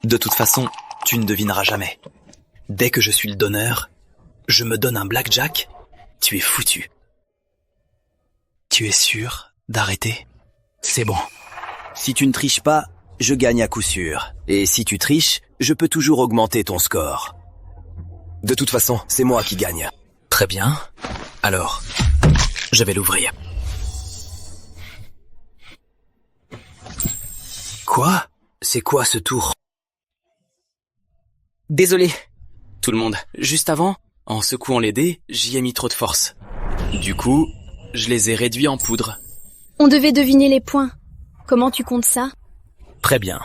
S2: De toute façon, tu ne devineras jamais. Dès que je suis le donneur, je me donne un blackjack, tu es foutu. Tu es sûr d'arrêter? C'est bon. Si tu ne triches pas, je gagne à coup sûr. Et si tu triches, je peux toujours augmenter ton score. De toute façon, c'est moi qui gagne. Très bien. Alors, je vais l'ouvrir. Quoi? C'est quoi ce tour?
S10: Désolé. Tout le monde. Juste avant, en secouant les dés, j'y ai mis trop de force. Du coup, je les ai réduits en poudre.
S5: On devait deviner les points. Comment tu comptes ça?
S10: Très bien.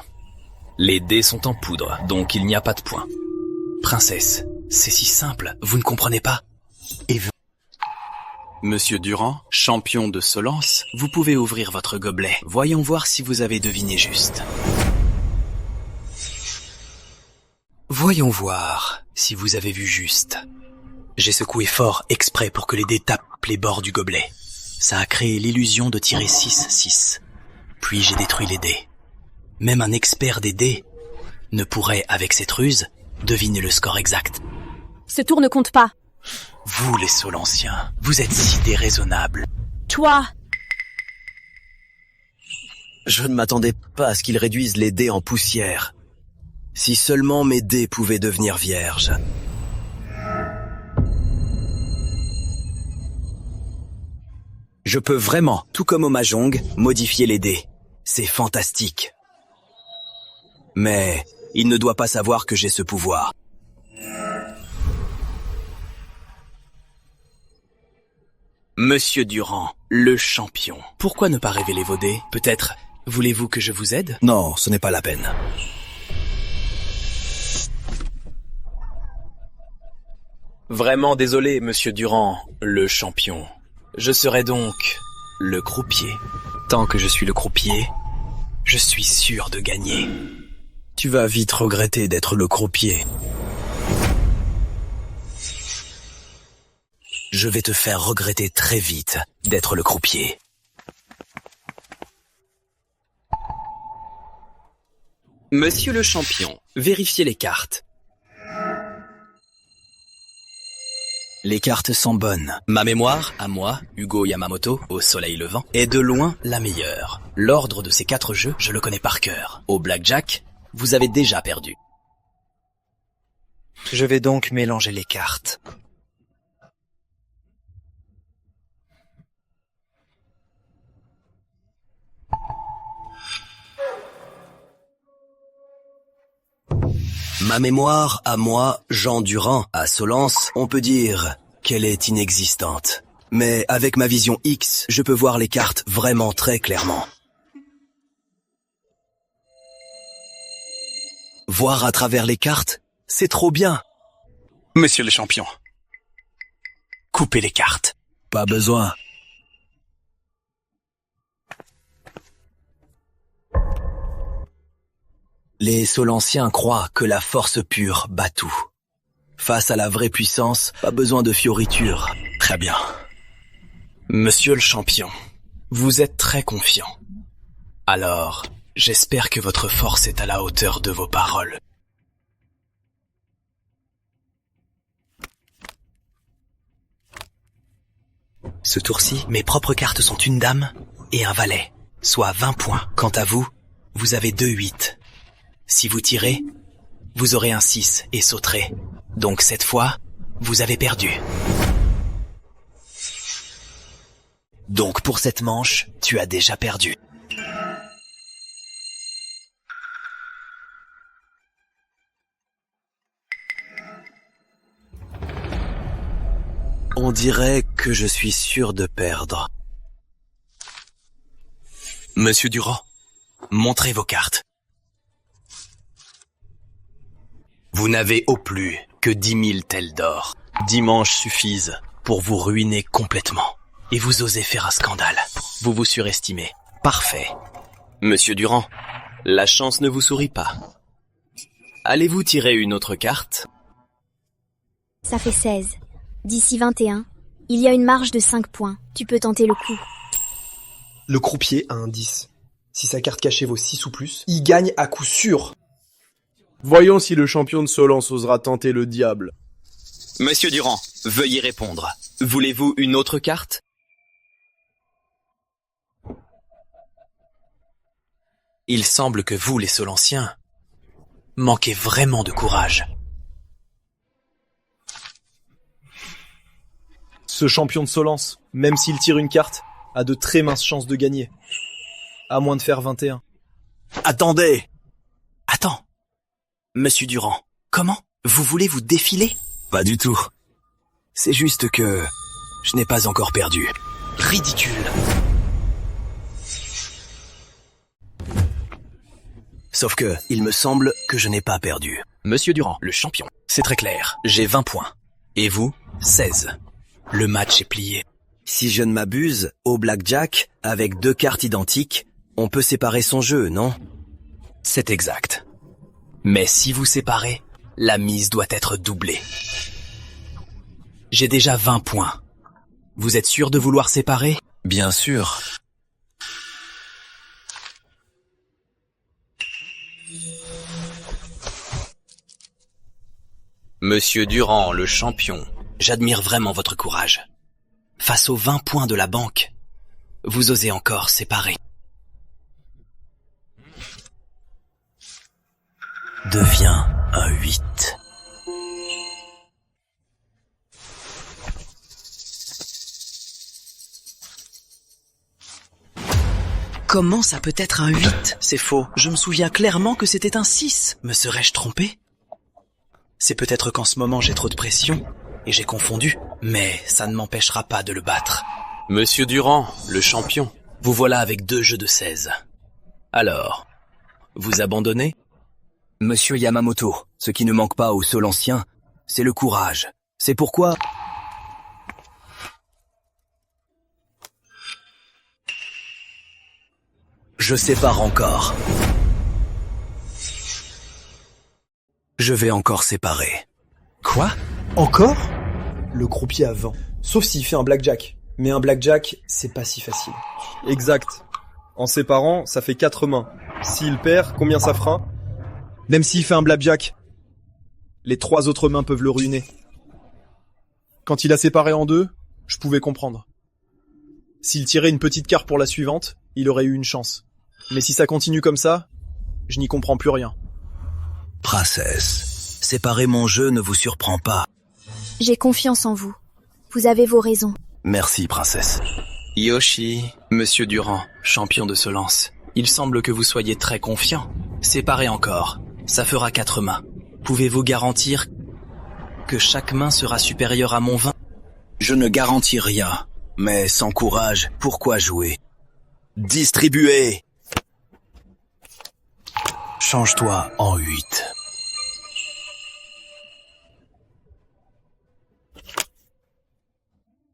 S10: Les dés sont en poudre, donc il n'y a pas de points. Princesse, c'est si simple, vous ne comprenez pas? Et vous... Monsieur Durand, champion de Solence, vous pouvez ouvrir votre gobelet. Voyons voir si vous avez deviné juste. Voyons voir si vous avez vu juste. J'ai secoué fort exprès pour que les dés tapent les bords du gobelet. Ça a créé l'illusion de tirer 6-6. Puis j'ai détruit les dés. Même un expert des dés ne pourrait, avec cette ruse, deviner le score exact.
S5: Ce tour ne compte pas.
S10: Vous, les Solanciens, vous êtes si déraisonnables.
S5: Toi!
S1: Je ne m'attendais pas à ce qu'ils réduisent les dés en poussière. Si seulement mes dés pouvaient devenir vierges. Je peux vraiment, tout comme au Mahjong, modifier les dés. C'est fantastique. Mais il ne doit pas savoir que j'ai ce pouvoir.
S10: Monsieur Durand, le champion. Pourquoi ne pas révéler vos dés? Peut-être voulez-vous que je vous aide?
S1: Non, ce n'est pas la peine.
S10: Vraiment désolé, monsieur Durand, le champion. Je serai donc le croupier. Tant que je suis le croupier, je suis sûr de gagner.
S1: Tu vas vite regretter d'être le croupier. Je vais te faire regretter très vite d'être le croupier.
S10: Monsieur le champion, vérifiez les cartes.
S1: Les cartes sont bonnes.
S10: Ma mémoire, à moi, Hugo Yamamoto, au soleil levant, est de loin la meilleure. L'ordre de ces 4 jeux, je le connais par cœur. Au blackjack, vous avez déjà perdu.
S1: Je vais donc mélanger les cartes. Ma mémoire, à moi, Jean Durand, à Solence, on peut dire qu'elle est inexistante. Mais avec ma vision X, je peux voir les cartes vraiment très clairement. Voir à travers les cartes, c'est trop bien.
S10: Monsieur le champion, coupez les cartes.
S1: Pas besoin. Les Solanciens croient que la force pure bat tout. Face à la vraie puissance, pas besoin de fioritures.
S10: Très bien. Monsieur le champion, vous êtes très confiant. Alors, j'espère que votre force est à la hauteur de vos paroles. Ce tour-ci, mes propres cartes sont une dame et un valet, soit 20 points. Quant à vous, vous avez 2-8. Si vous tirez, vous aurez un 6 et sauterez. Donc cette fois, vous avez perdu.
S1: Donc pour cette manche, tu as déjà perdu. On dirait que je suis sûr de perdre.
S10: Monsieur Durand, montrez vos cartes. Vous n'avez au plus que 10 000 tels d'or. 10 manches suffisent pour vous ruiner complètement. Et vous osez faire un scandale. Vous vous surestimez. Parfait. Monsieur Durand, la chance ne vous sourit pas. Allez-vous tirer une autre carte?
S5: Ça fait 16. D'ici 21, il y a une marge de 5 points. Tu peux tenter le coup.
S13: Le croupier a un 10. Si sa carte cachée vaut 6 ou plus, il gagne à coup sûr.
S4: Voyons si le champion de Solence osera tenter le diable.
S10: Monsieur Durand, veuillez répondre. Voulez-vous une autre carte? Il semble que vous, les Solanciens, manquez vraiment de courage.
S4: Ce champion de Solence, même s'il tire une carte, a de très minces chances de gagner. À moins de faire 21.
S1: Attendez!
S10: Attends. Monsieur Durand,
S2: Comment? Vous voulez vous défiler? Pas du tout. C'est juste que je n'ai pas encore perdu. Ridicule. Sauf que, il me semble que je n'ai pas perdu. Monsieur Durand, le champion. C'est très clair. J'ai 20 points. Et vous, 16. Le match est plié. Si je ne m'abuse, au blackjack, avec 2 cartes identiques, on peut séparer son jeu, non? C'est exact. Mais si vous séparez, la mise doit être doublée. J'ai déjà 20 points. Vous êtes sûr de vouloir séparer? Bien sûr. Monsieur Durand, le champion, j'admire vraiment votre courage. Face aux 20 points de la banque, vous osez encore séparer. Devient un 8. Comment ça peut être un 8? C'est faux. Je me souviens clairement que c'était un 6. Me serais-je trompé? C'est peut-être qu'en ce moment j'ai trop de pression et j'ai confondu, mais ça ne m'empêchera pas de le battre. Monsieur Durand, le champion, vous voilà avec 2 jeux de 16. Alors, vous abandonnez? Monsieur Yamamoto, ce qui ne manque pas au seul ancien, c'est le courage. C'est pourquoi... Je sépare encore. Je vais encore séparer.
S6: Quoi? Encore? Le croupier a 20. Sauf s'il fait un blackjack. Mais un blackjack, c'est pas si facile.
S4: Exact. En séparant, ça fait 4 mains. S'il perd, combien ça fera? Même s'il fait un blackjack, les 3 autres mains peuvent le ruiner. Quand il a séparé en 2, je pouvais comprendre. S'il tirait une petite carte pour la suivante, il aurait eu une chance. Mais si ça continue comme ça, je n'y comprends plus rien.
S2: Princesse, séparer mon jeu ne vous surprend pas.
S5: J'ai confiance en vous. Vous avez vos raisons.
S2: Merci, princesse. Yoshi, monsieur Durand, champion de Solence. Il semble que vous soyez très confiant. Séparez encore. Ça fera 4 mains. Pouvez-vous garantir que chaque main sera supérieure à mon 20? Je ne garantis rien. Mais sans courage, pourquoi jouer? Distribuez! Change-toi en 8.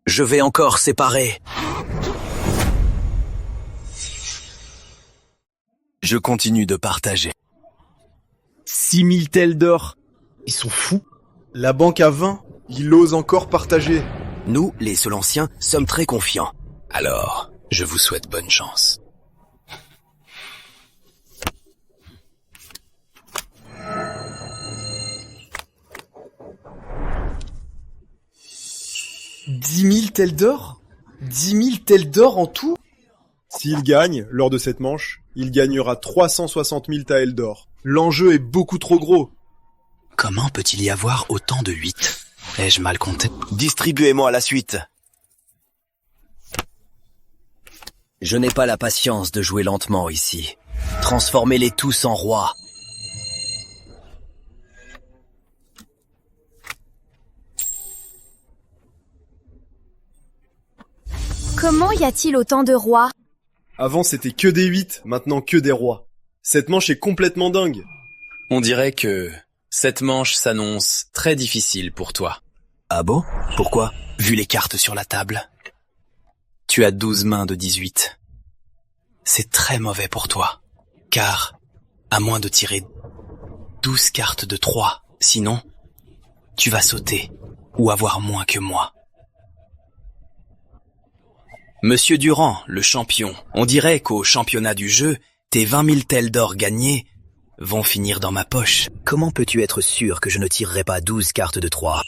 S2: Je vais encore séparer. Je continue de partager.
S4: 6000 tels d'or. Ils sont fous. La banque a 20. Il ose encore partager.
S2: Nous, les Solanciens, sommes très confiants. Alors, je vous souhaite bonne chance. «
S6: 10 000 tels d'or ? 10 000 tels d'or en tout ?
S4: S'il gagne, lors de cette manche, il gagnera 360 000 taels d'or. L'enjeu est beaucoup trop gros. »
S2: Comment peut-il y avoir autant de 8 ? Ai-je mal compté ? Distribuez-moi la suite. Je n'ai pas la patience de jouer lentement ici. Transformez-les tous en rois.
S5: Comment y a-t-il autant de rois?
S4: Avant c'était que des 8, maintenant que des rois. Cette manche est complètement dingue.
S10: On dirait que cette manche s'annonce très difficile pour toi.
S2: Ah bon? Pourquoi? Vu les cartes sur la table. Tu as 12 mains de 18. C'est très mauvais pour toi. Car, à moins de tirer 12 cartes de 3, sinon, tu vas sauter ou avoir moins que moi. Monsieur Durand, le champion, on dirait qu'au championnat du jeu, tes 20 000 tels d'or gagnés vont finir dans ma poche. Comment peux-tu être sûr que je ne tirerai pas 12 cartes de 3?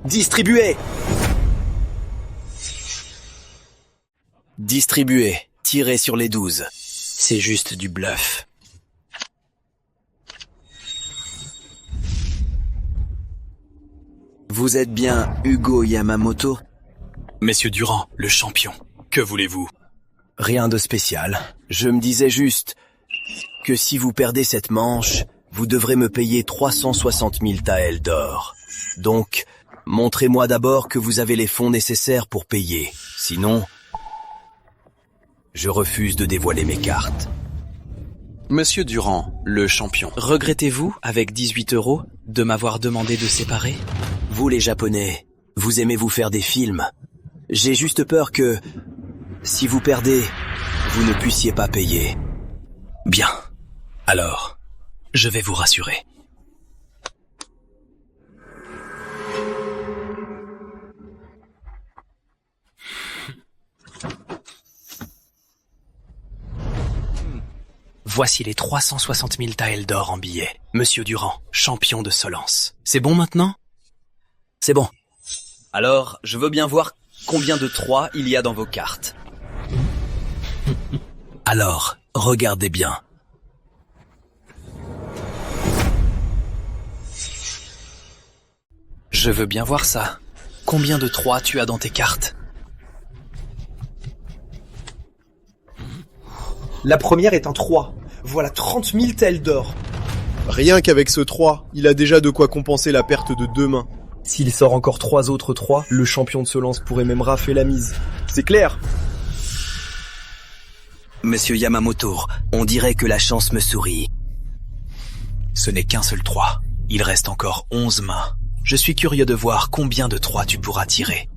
S2: Distribuez! Distribuez, tirez sur les 12. C'est juste du bluff. Vous êtes bien Hugo Yamamoto? Monsieur Durand, le champion, que voulez-vous? Rien de spécial. Je me disais juste que si vous perdez cette manche, vous devrez me payer 360 000 taels d'or. Donc, montrez-moi d'abord que vous avez les fonds nécessaires pour payer. Sinon, je refuse de dévoiler mes cartes.
S10: Monsieur Durand, le champion, regrettez-vous, avec 18 €, de m'avoir demandé de séparer?
S2: Vous les Japonais, vous aimez vous faire des films. J'ai juste peur que, si vous perdez, vous ne puissiez pas payer.
S10: Bien. Alors, je vais vous rassurer. Voici les 360 000 taels d'or en billets. Monsieur Durand, champion de Solence. C'est bon maintenant?
S2: C'est bon.
S10: Alors, je veux bien voir combien de 3 il y a dans vos cartes.
S2: Alors, regardez bien.
S10: Je veux bien voir ça. Combien de 3 tu as dans tes cartes?
S13: La première est un 3. Voilà 30 000 taels d'or.
S4: Rien qu'avec ce 3, il a déjà de quoi compenser la perte de 2 mains.
S13: S'il sort encore 3 autres 3, le champion de Solence pourrait même rafler la mise. C'est clair?
S2: Monsieur Yamamoto, on dirait que la chance me sourit.
S10: Ce n'est qu'un seul 3. Il reste encore 11 mains. Je suis curieux de voir combien de 3 tu pourras tirer.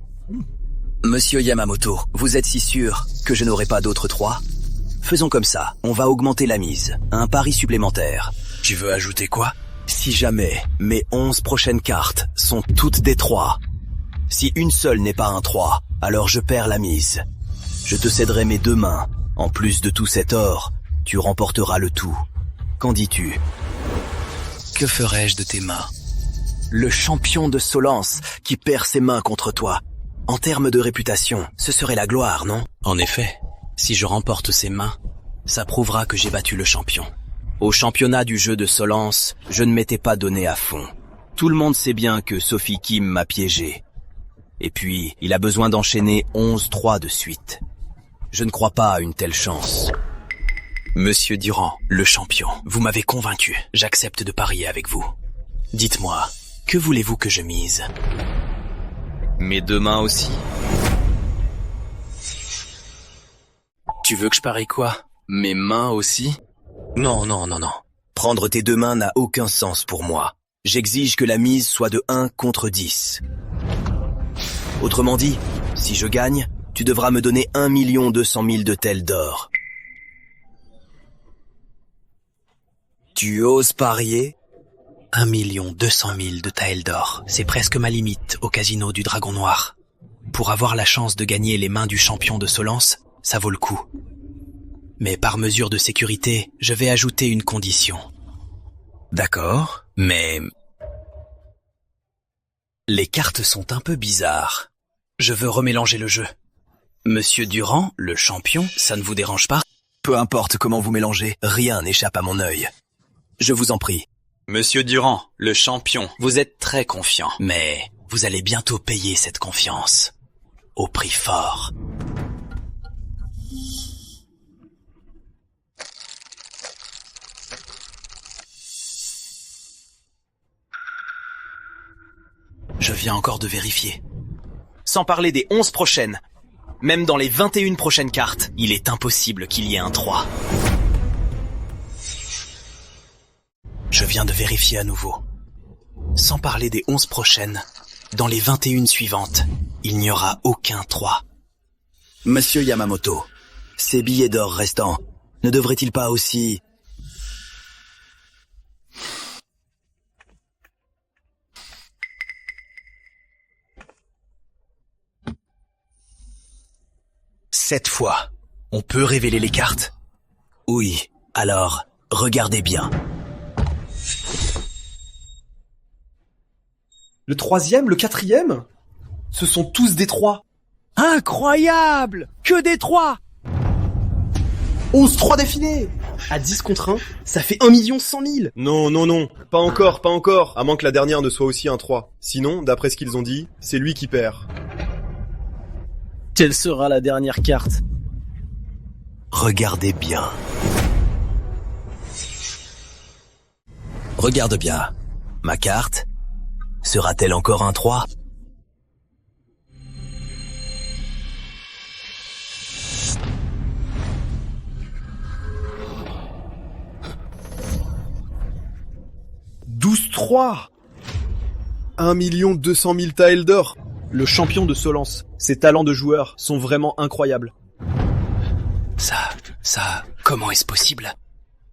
S2: Monsieur Yamamoto, vous êtes si sûr que je n'aurai pas d'autres 3? Faisons comme ça, on va augmenter la mise. Un pari supplémentaire.
S10: Tu veux ajouter quoi?
S2: Si jamais mes 11 prochaines cartes sont toutes des 3, si une seule n'est pas un 3, alors je perds la mise. Je te céderai mes 2 mains. En plus de tout cet or, tu remporteras le tout. Qu'en dis-tu?
S10: Que ferais-je de tes mains?
S2: Le champion de Solence qui perd ses mains contre toi. En termes de réputation, ce serait la gloire, non?
S10: En effet, si je remporte ses mains, ça prouvera que j'ai battu le champion.
S2: Au championnat du jeu de Solence, je ne m'étais pas donné à fond. Tout le monde sait bien que Sophie Kim m'a piégé. Et puis, il a besoin d'enchaîner 11-3 de suite. Je ne crois pas à une telle chance.
S10: Monsieur Durand, le champion, vous m'avez convaincu. J'accepte de parier avec vous. Dites-moi, que voulez-vous que je mise?
S2: Mes 2 mains aussi.
S10: Tu veux que je parie quoi? Mes mains aussi?
S2: Non. Prendre tes 2 mains n'a aucun sens pour moi. J'exige que la mise soit de 1 contre 10. Autrement dit, si je gagne, tu devras me donner 1 200 000 de taels d'or. Tu oses parier?
S10: 1 200 000 de taels d'or. C'est presque ma limite au casino du Dragon Noir. Pour avoir la chance de gagner les mains du champion de Solence, ça vaut le coup. Mais par mesure de sécurité, je vais ajouter une condition.
S2: D'accord, mais...
S10: Les cartes sont un peu bizarres. Je veux remélanger le jeu. Monsieur Durand, le champion, ça ne vous dérange pas?
S2: Peu importe comment vous mélangez, rien n'échappe à mon œil. Je vous en prie.
S10: Monsieur Durand, le champion, vous êtes très confiant, mais vous allez bientôt payer cette confiance. Au prix fort. Je viens encore de vérifier. Sans parler des 11 prochaines, même dans les 21 prochaines cartes, il est impossible qu'il y ait un 3. Je viens de vérifier à nouveau. Sans parler des 11 prochaines, dans les 21 suivantes, il n'y aura aucun 3.
S2: Monsieur Yamamoto, ces billets d'or restants, ne devraient-ils pas aussi...
S10: Cette fois, on peut révéler les cartes?
S2: Oui, alors, regardez bien.
S13: Le 3e, le 4e? Ce sont tous des 3.
S3: Incroyable! Que des 3!
S13: 11 3 d'affilée! À 10 contre 1, ça fait 1 100 000.
S4: Non. Pas encore. À moins que la dernière ne soit aussi un 3. Sinon, d'après ce qu'ils ont dit, c'est lui qui perd.
S9: Quelle sera la dernière carte?
S2: Regardez bien. Regarde bien. Ma carte sera-t-elle encore un 3 ?
S4: « 12-3 ! 1 200 000 taels d'or. Le champion de Solence. Ses talents de joueur sont vraiment incroyables.
S2: Ça, comment est-ce possible ?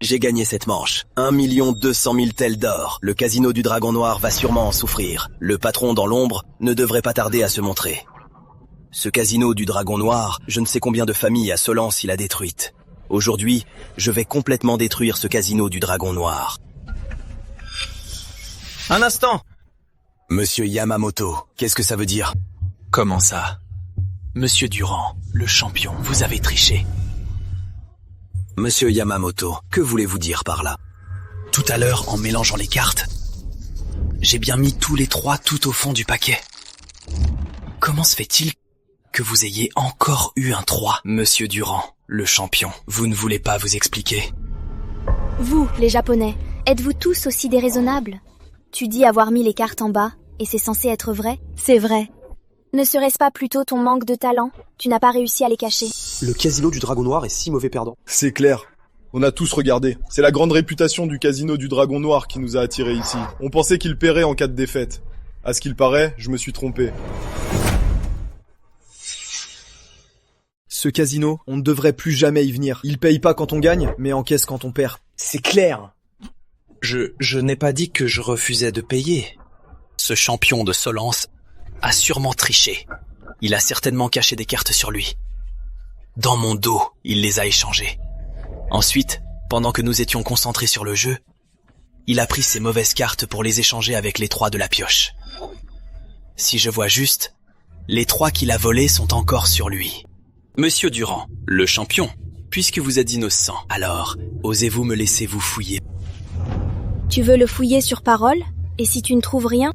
S2: J'ai gagné cette manche. 1 200 000 taels d'or. Le casino du Dragon Noir va sûrement en souffrir. Le patron dans l'ombre ne devrait pas tarder à se montrer. Ce casino du Dragon Noir, je ne sais combien de familles à Solence il a détruites. Aujourd'hui, je vais complètement détruire ce casino du Dragon Noir.
S6: Un instant!
S2: Monsieur Yamamoto, qu'est-ce que ça veut dire ?
S10: Comment ça ? Monsieur Durand, le champion, vous avez triché.
S2: Monsieur Yamamoto, que voulez-vous dire par là ?
S10: Tout à l'heure, en mélangeant les cartes, j'ai bien mis tous les 3 tout au fond du paquet. Comment se fait-il que vous ayez encore eu un 3, Monsieur Durand, le champion ? Vous ne voulez pas vous expliquer ?
S5: Vous, les Japonais, êtes-vous tous aussi déraisonnables ? Tu dis avoir mis les cartes en bas, et c'est censé être vrai ? C'est vrai. Ne serait-ce pas plutôt ton manque de talent ? Tu n'as pas réussi à les cacher.
S13: Le casino du Dragon Noir est si mauvais perdant.
S4: C'est clair. On a tous regardé. C'est la grande réputation du casino du Dragon Noir qui nous a attirés ici. On pensait qu'il paierait en cas de défaite. À ce qu'il paraît, je me suis trompé. Ce casino, on ne devrait plus jamais y venir. Il paye pas quand on gagne, mais encaisse quand on perd.
S9: C'est clair. Je n'ai pas dit que je refusais de payer.
S10: Ce champion de Solence a sûrement triché. Il a certainement caché des cartes sur lui. Dans mon dos, il les a échangées. Ensuite, pendant que nous étions concentrés sur le jeu, il a pris ses mauvaises cartes pour les échanger avec les 3 de la pioche. Si je vois juste, les 3 qu'il a volés sont encore sur lui. Monsieur Durand, le champion, puisque vous êtes innocent, alors osez-vous me laisser vous fouiller ?
S5: Tu veux le fouiller sur parole ? Et si tu ne trouves rien ?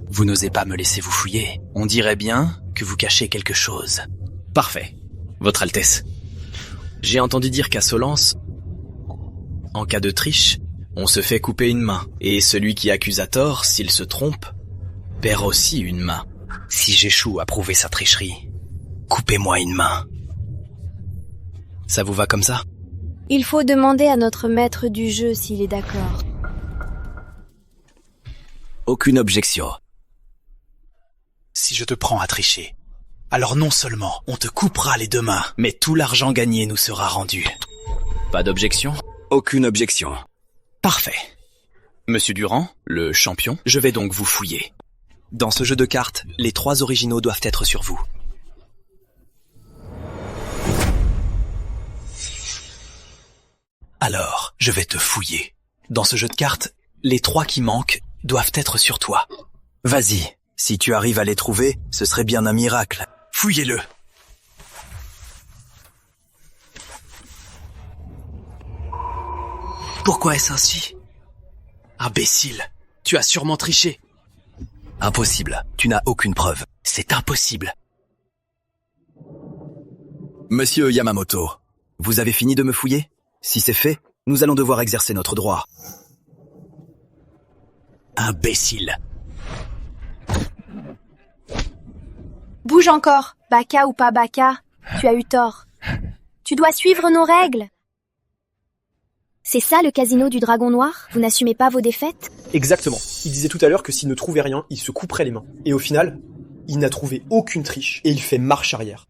S10: Vous n'osez pas me laisser vous fouiller. On dirait bien que vous cachez quelque chose. Parfait. Votre Altesse. J'ai entendu dire qu'à Solence, en cas de triche, on se fait couper une main. Et celui qui accuse à tort, s'il se trompe, perd aussi une main. Si j'échoue à prouver sa tricherie, coupez-moi une main. Ça vous va comme ça ?
S5: Il faut demander à notre maître du jeu s'il est d'accord.
S2: Aucune objection.
S10: Si je te prends à tricher, alors non seulement on te coupera les 2 mains, mais tout l'argent gagné nous sera rendu. Pas d'objection ?
S2: Aucune objection.
S10: Parfait. Monsieur Durand, le champion, je vais donc vous fouiller. Dans ce jeu de cartes, les 3 originaux doivent être sur vous. Alors, je vais te fouiller. Dans ce jeu de cartes, les 3 qui manquent doivent être sur toi.
S2: Vas-y, si tu arrives à les trouver, ce serait bien un miracle.
S10: Fouillez-le. Pourquoi est-ce ainsi ? Imbécile, tu as sûrement triché.
S2: Impossible, tu n'as aucune preuve.
S10: C'est impossible.
S2: Monsieur Yamamoto, vous avez fini de me fouiller ? Si c'est fait, nous allons devoir exercer notre droit.
S10: Imbécile.
S5: Bouge encore, Baka ou pas Baka, tu as eu tort. Tu dois suivre nos règles. C'est ça le casino du Dragon Noir ? Vous n'assumez pas vos défaites ?
S13: Exactement. Il disait tout à l'heure que s'il ne trouvait rien, il se couperait les mains. Et au final, il n'a trouvé aucune triche et il fait marche arrière.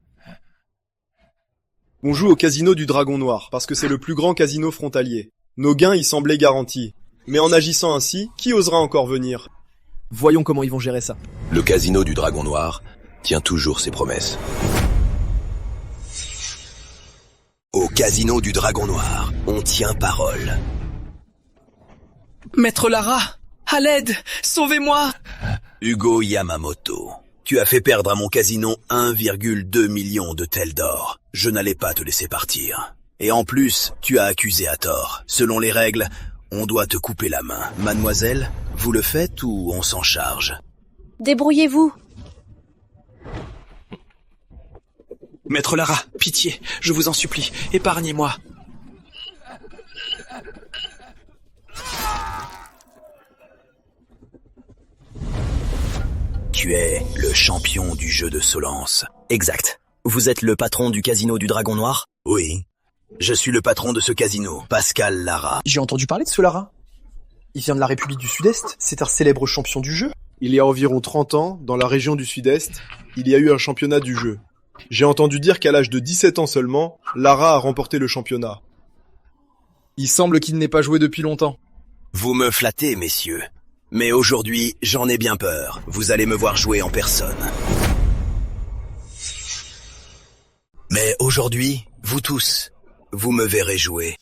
S4: On joue au casino du Dragon Noir, parce que c'est le plus grand casino frontalier. Nos gains y semblaient garantis. Mais en agissant ainsi, qui osera encore venir ?
S9: Voyons comment ils vont gérer ça.
S1: Le casino du Dragon Noir tient toujours ses promesses.
S2: Au casino du Dragon Noir, on tient parole.
S10: Maître Lara, à l'aide, sauvez-moi !
S2: Hugo Yamamoto, tu as fait perdre à mon casino 1,2 million de taels d'or. Je n'allais pas te laisser partir. Et en plus, tu as accusé à tort. Selon les règles, on doit te couper la main. Mademoiselle, vous le faites ou on s'en charge ?
S5: Débrouillez-vous.
S10: Maître Lara, pitié, je vous en supplie, épargnez-moi.
S2: Tu es le champion du jeu de Solence.
S6: Exact. Vous êtes le patron du casino du Dragon Noir?
S2: Oui. Je suis le patron de ce casino, Pascal Lara.
S13: J'ai entendu parler de ce Lara. Il vient de la République du Sud-Est, c'est un célèbre champion du jeu.
S4: Il y a environ 30 ans, dans la région du Sud-Est, il y a eu un championnat du jeu. J'ai entendu dire qu'à l'âge de 17 ans seulement, Lara a remporté le championnat. Il semble qu'il n'ait pas joué depuis longtemps.
S2: Vous me flattez, messieurs. Mais aujourd'hui, j'en ai bien peur. Vous allez me voir jouer en personne. Mais aujourd'hui, vous tous, vous me verrez jouer.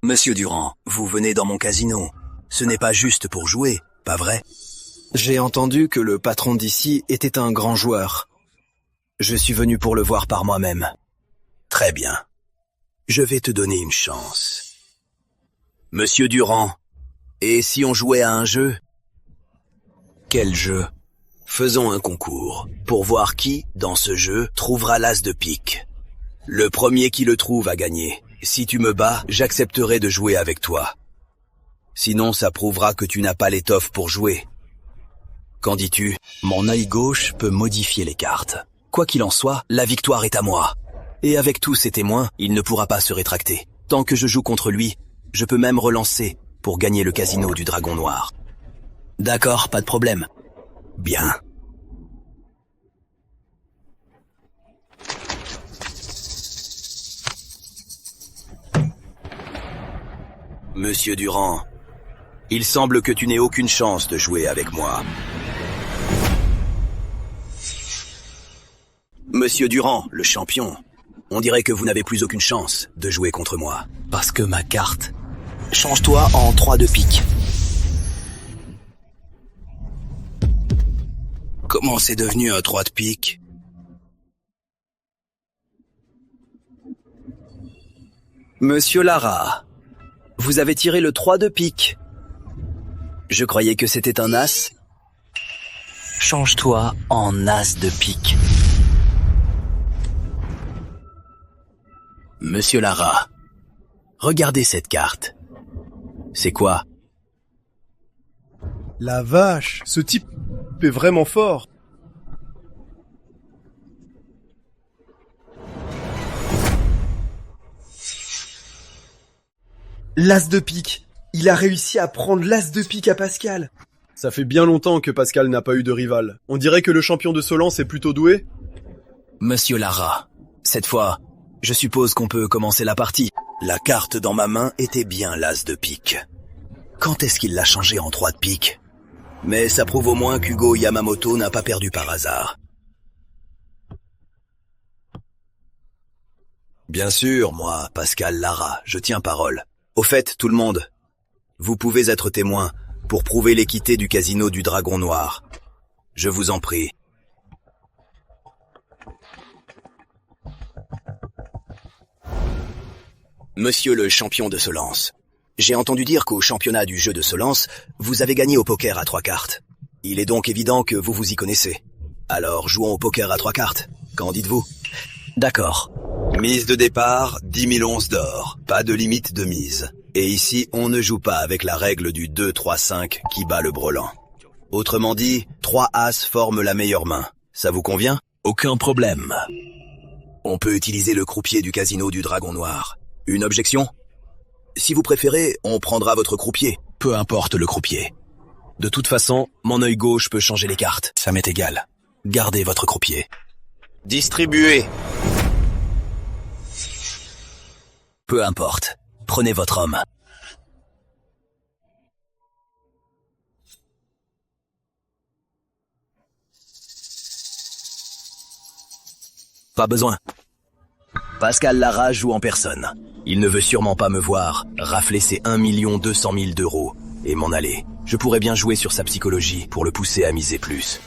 S2: Monsieur Durand, vous venez dans mon casino. Ce n'est pas juste pour jouer, pas vrai?
S6: J'ai entendu que le patron d'ici était un grand joueur. Je suis venu pour le voir par moi-même.
S2: Très bien. Je vais te donner une chance. Monsieur Durand, et si on jouait à un jeu? Quel jeu? Faisons un concours, pour voir qui, dans ce jeu, trouvera l'as de pique. Le premier qui le trouve a gagné. Si tu me bats, j'accepterai de jouer avec toi. Sinon, ça prouvera que tu n'as pas l'étoffe pour jouer. Qu'en dis-tu?
S6: Mon œil gauche peut modifier les cartes. Quoi qu'il en soit, la victoire est à moi. Et avec tous ces témoins, il ne pourra pas se rétracter. Tant que je joue contre lui, je peux même relancer pour gagner le casino du Dragon Noir.
S2: D'accord, pas de problème. Bien. Monsieur Durand, il semble que tu n'aies aucune chance de jouer avec moi. Monsieur Durand, le champion, on dirait que vous n'avez plus aucune chance de jouer contre moi.
S6: Parce que ma carte... Change-toi en 3 de pique.
S2: Comment c'est devenu un 3 de pique?
S6: Monsieur Lara, vous avez tiré le 3 de pique. Je croyais que c'était un as. Change-toi en as de pique.
S2: Monsieur Lara, regardez cette carte. C'est quoi?
S4: La vache, ce type est vraiment fort.
S13: L'as de pique. Il a réussi à prendre l'as de pique à Pascal.
S4: Ça fait bien longtemps que Pascal n'a pas eu de rival. On dirait que le champion de Solence est plutôt doué.
S6: Monsieur Lara, cette fois, je suppose qu'on peut commencer la partie.
S2: La carte dans ma main était bien l'as de pique. Quand est-ce qu'il l'a changé en 3 de pique? Mais ça prouve au moins qu'Hugo Yamamoto n'a pas perdu par hasard. Bien sûr, moi, Pascal Lara, je tiens parole. Au fait, tout le monde, vous pouvez être témoin pour prouver l'équité du casino du Dragon Noir. Je vous en prie. Monsieur le champion de Solence, j'ai entendu dire qu'au championnat du jeu de Solence, vous avez gagné au poker à 3 cartes. Il est donc évident que vous vous y connaissez. Alors jouons au poker à 3 cartes. Qu'en dites-vous?
S6: D'accord.
S2: Mise de départ, 10 000 onces d'or. Pas de limite de mise. Et ici, on ne joue pas avec la règle du 2-3-5 qui bat le brelan. Autrement dit, 3 as forment la meilleure main. Ça vous convient?
S6: Aucun problème.
S2: On peut utiliser le croupier du casino du Dragon Noir. Une objection? Si vous préférez, on prendra votre croupier.
S6: Peu importe le croupier. De toute façon, mon œil gauche peut changer les cartes. Ça m'est égal. Gardez votre croupier.
S2: Distribuez.
S6: Peu importe. Prenez votre homme.
S2: Pas besoin. Pascal Lara joue en personne. Il ne veut sûrement pas me voir rafler ses 1 200 000 d'euros et m'en aller. Je pourrais bien jouer sur sa psychologie pour le pousser à miser plus.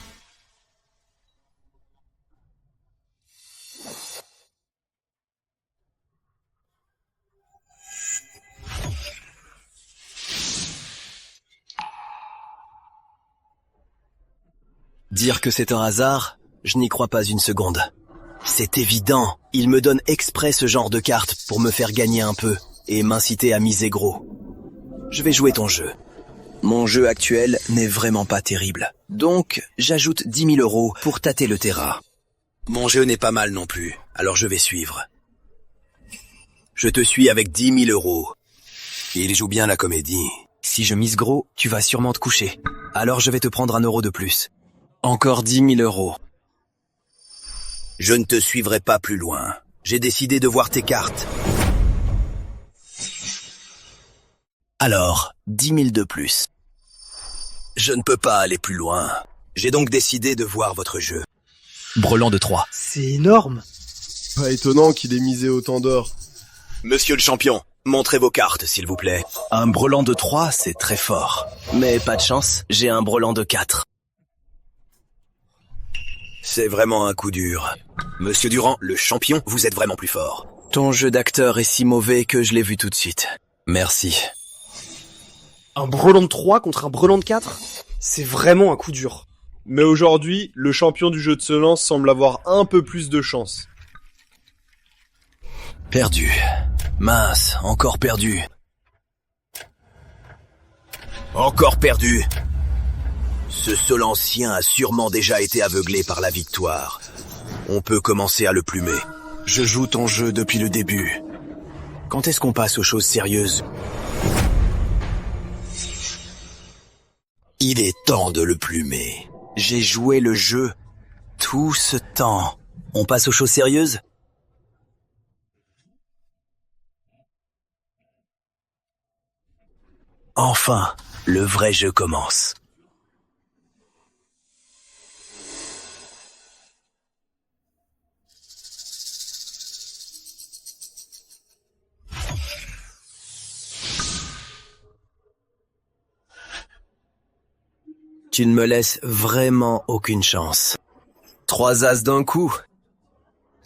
S6: Dire que c'est un hasard, je n'y crois pas une seconde. C'est évident, il me donne exprès ce genre de carte pour me faire gagner un peu et m'inciter à miser gros. Je vais jouer ton jeu.
S2: Mon jeu actuel n'est vraiment pas terrible. Donc, j'ajoute 10 000 € pour tâter le terrain. Mon jeu n'est pas mal non plus, alors je vais suivre. Je te suis avec 10 000 €. Il joue bien la comédie. Si je mise gros, tu vas sûrement te coucher. Alors je vais te prendre 1 € de plus. Encore 10 000 €. Je ne te suivrai pas plus loin. J'ai décidé de voir tes cartes. Alors, 10 000 de plus. Je ne peux pas aller plus loin. J'ai donc décidé de voir votre jeu.
S8: Brelan de 3.
S3: C'est énorme.
S4: Pas étonnant qu'il ait misé autant d'or.
S2: Monsieur le champion, montrez vos cartes, s'il vous plaît. Un brelan de 3, c'est très fort. Mais pas de chance, j'ai un brelan de 4. C'est vraiment un coup dur. Monsieur Durand, le champion, vous êtes vraiment plus fort. Ton jeu d'acteur est si mauvais que je l'ai vu tout de suite. Merci.
S3: Un brelan de 3 contre un brelan de 4 ? C'est vraiment un coup dur.
S4: Mais aujourd'hui, le champion du jeu de Solence semble avoir un peu plus de chance.
S2: Perdu. Mince, encore perdu. Encore perdu. Ce Solancien a sûrement déjà été aveuglé par la victoire. On peut commencer à le plumer. Je joue ton jeu depuis le début. Quand est-ce qu'on passe aux choses sérieuses ? Il est temps de le plumer. J'ai joué le jeu tout ce temps. On passe aux choses sérieuses ? Enfin, le vrai jeu commence. Tu ne me laisses vraiment aucune chance. 3 as d'un coup.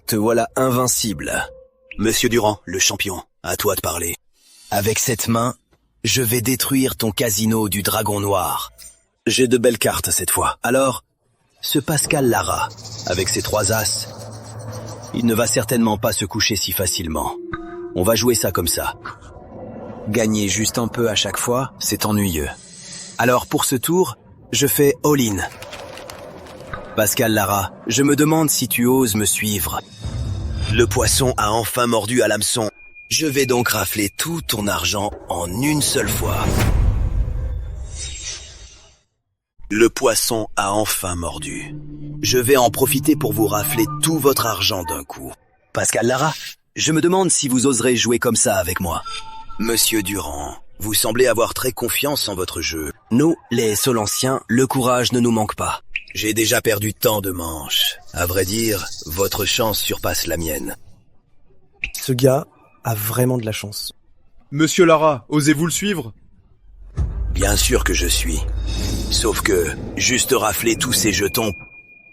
S2: Te voilà invincible. Monsieur Durand, le champion, à toi de parler. Avec cette main, je vais détruire ton casino du Dragon Noir. J'ai de belles cartes cette fois. Alors, ce Pascal Lara, avec ses 3 as, il ne va certainement pas se coucher si facilement. On va jouer ça comme ça. Gagner juste un peu à chaque fois, c'est ennuyeux. Alors pour ce tour, je fais all-in. Pascal Lara, je me demande si tu oses me suivre. Le poisson a enfin mordu à l'hameçon. Je vais donc rafler tout ton argent en une seule fois. Le poisson a enfin mordu. Je vais en profiter pour vous rafler tout votre argent d'un coup. Pascal Lara, je me demande si vous oserez jouer comme ça avec moi. Monsieur Durand, vous semblez avoir très confiance en votre jeu. Nous, les Solanciens, le courage ne nous manque pas. J'ai déjà perdu tant de manches. À vrai dire, votre chance surpasse la mienne.
S9: Ce gars a vraiment de la chance.
S4: Monsieur Lara, osez-vous le suivre ?
S2: Bien sûr que je suis. Sauf que, juste rafler tous ces jetons,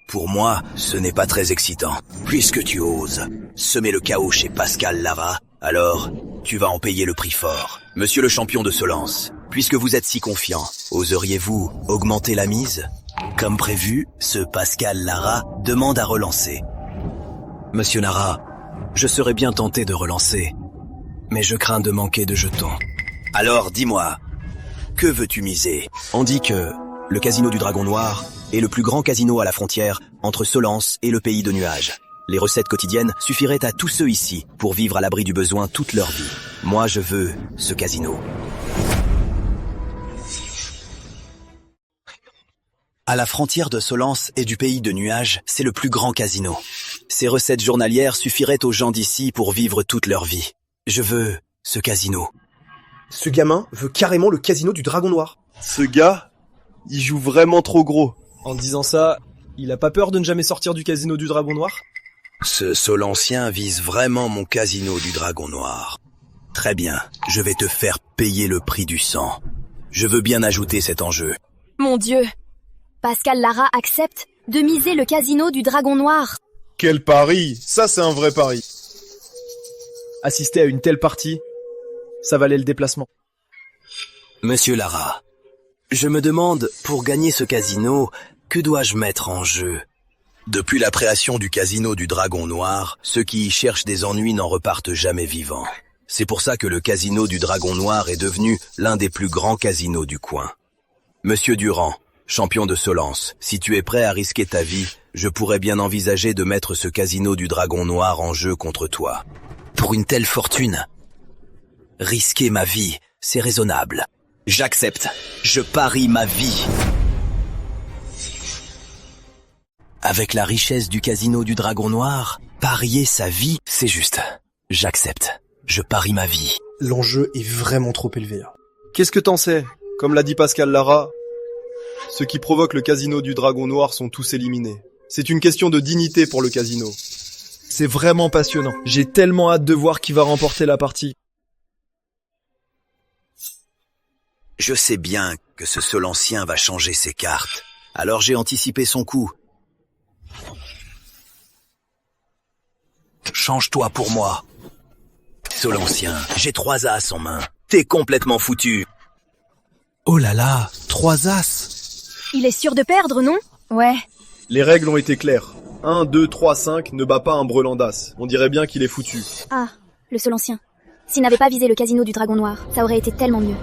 S2: pour moi, ce n'est pas très excitant. Puisque tu oses semer le chaos chez Pascal Lara, alors tu vas en payer le prix fort. Monsieur le champion de Solence, puisque vous êtes si confiant, oseriez-vous augmenter la mise ? Comme prévu, ce Pascal Lara demande à relancer. Monsieur Lara, je serais bien tenté de relancer, mais je crains de manquer de jetons. Alors dis-moi, que veux-tu miser ? On dit que le casino du Dragon Noir est le plus grand casino à la frontière entre Solence et le pays de nuages. Les recettes quotidiennes suffiraient à tous ceux ici pour vivre à l'abri du besoin toute leur vie. Moi, je veux ce casino. À la frontière de Solence et du pays de nuages, c'est le plus grand casino. Ces recettes journalières suffiraient aux gens d'ici pour vivre toute leur vie. Je veux ce casino.
S9: Ce gamin veut carrément le casino du Dragon Noir.
S4: Ce gars, il joue vraiment trop gros.
S13: En disant ça, il a pas peur de ne jamais sortir du casino du Dragon Noir ?
S2: Ce Solancien vise vraiment mon casino du Dragon Noir. Très bien, je vais te faire payer le prix du sang. Je veux bien ajouter cet enjeu.
S5: Mon Dieu! Pascal Lara accepte de miser le casino du Dragon Noir.
S4: Quel pari! Ça, c'est un vrai pari.
S13: Assister à une telle partie, ça valait le déplacement.
S2: Monsieur Lara, je me demande, pour gagner ce casino, que dois-je mettre en jeu ? Depuis la création du casino du Dragon Noir, ceux qui y cherchent des ennuis n'en repartent jamais vivants. C'est pour ça que le casino du Dragon Noir est devenu l'un des plus grands casinos du coin. Monsieur Durand, champion de Solence, si tu es prêt à risquer ta vie, je pourrais bien envisager de mettre ce casino du Dragon Noir en jeu contre toi. Pour une telle fortune, risquer ma vie, c'est raisonnable. J'accepte. Je parie ma vie. Avec la richesse du casino du Dragon Noir, parier sa vie, c'est juste. J'accepte. Je parie ma vie.
S13: L'enjeu est vraiment trop élevé.
S4: Qu'est-ce que t'en sais? Comme l'a dit Pascal Lara, ceux qui provoquent le casino du Dragon Noir sont tous éliminés. C'est une question de dignité pour le casino. C'est vraiment passionnant. J'ai tellement hâte de voir qui va remporter la partie.
S2: Je sais bien que ce Solancien va changer ses cartes. Alors j'ai anticipé son coup. Change-toi pour moi. Solancien, j'ai 3 as en main. T'es complètement foutu. Oh là là, 3 as.
S5: Il est sûr de perdre, non? Ouais.
S4: Les règles ont été claires. 1, 2, 3, 5 ne bat pas un brelan d'as. On dirait bien qu'il est foutu.
S11: Ah, le Solancien. S'il n'avait pas visé le casino du Dragon Noir, ça aurait été tellement mieux.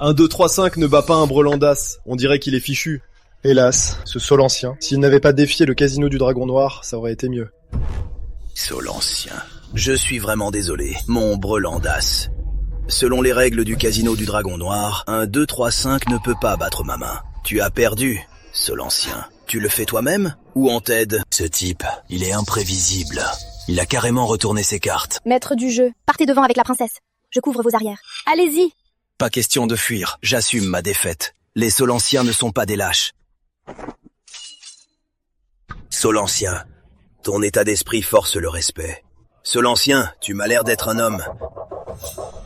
S4: 1, 2, 3, 5 ne bat pas un brelan d'as. On dirait qu'il est fichu.
S13: Hélas, ce Solancien, s'il n'avait pas défié le casino du Dragon Noir, ça aurait été mieux.
S2: Solancien, je suis vraiment désolé. Mon brelan d'as. Selon les règles du casino du Dragon Noir, 1, 2, 3, 5 ne peut pas battre ma main. Tu as perdu, Solancien. Tu le fais toi-même ou on t'aide? Ce type, il est imprévisible. Il a carrément retourné ses cartes.
S11: Maître du jeu, partez devant avec la princesse. Je couvre vos arrières. Allez-y!
S2: Pas question de fuir, j'assume ma défaite. Les Solanciens ne sont pas des lâches. Solancien, ton état d'esprit force le respect. Solancien, tu m'as l'air d'être un homme.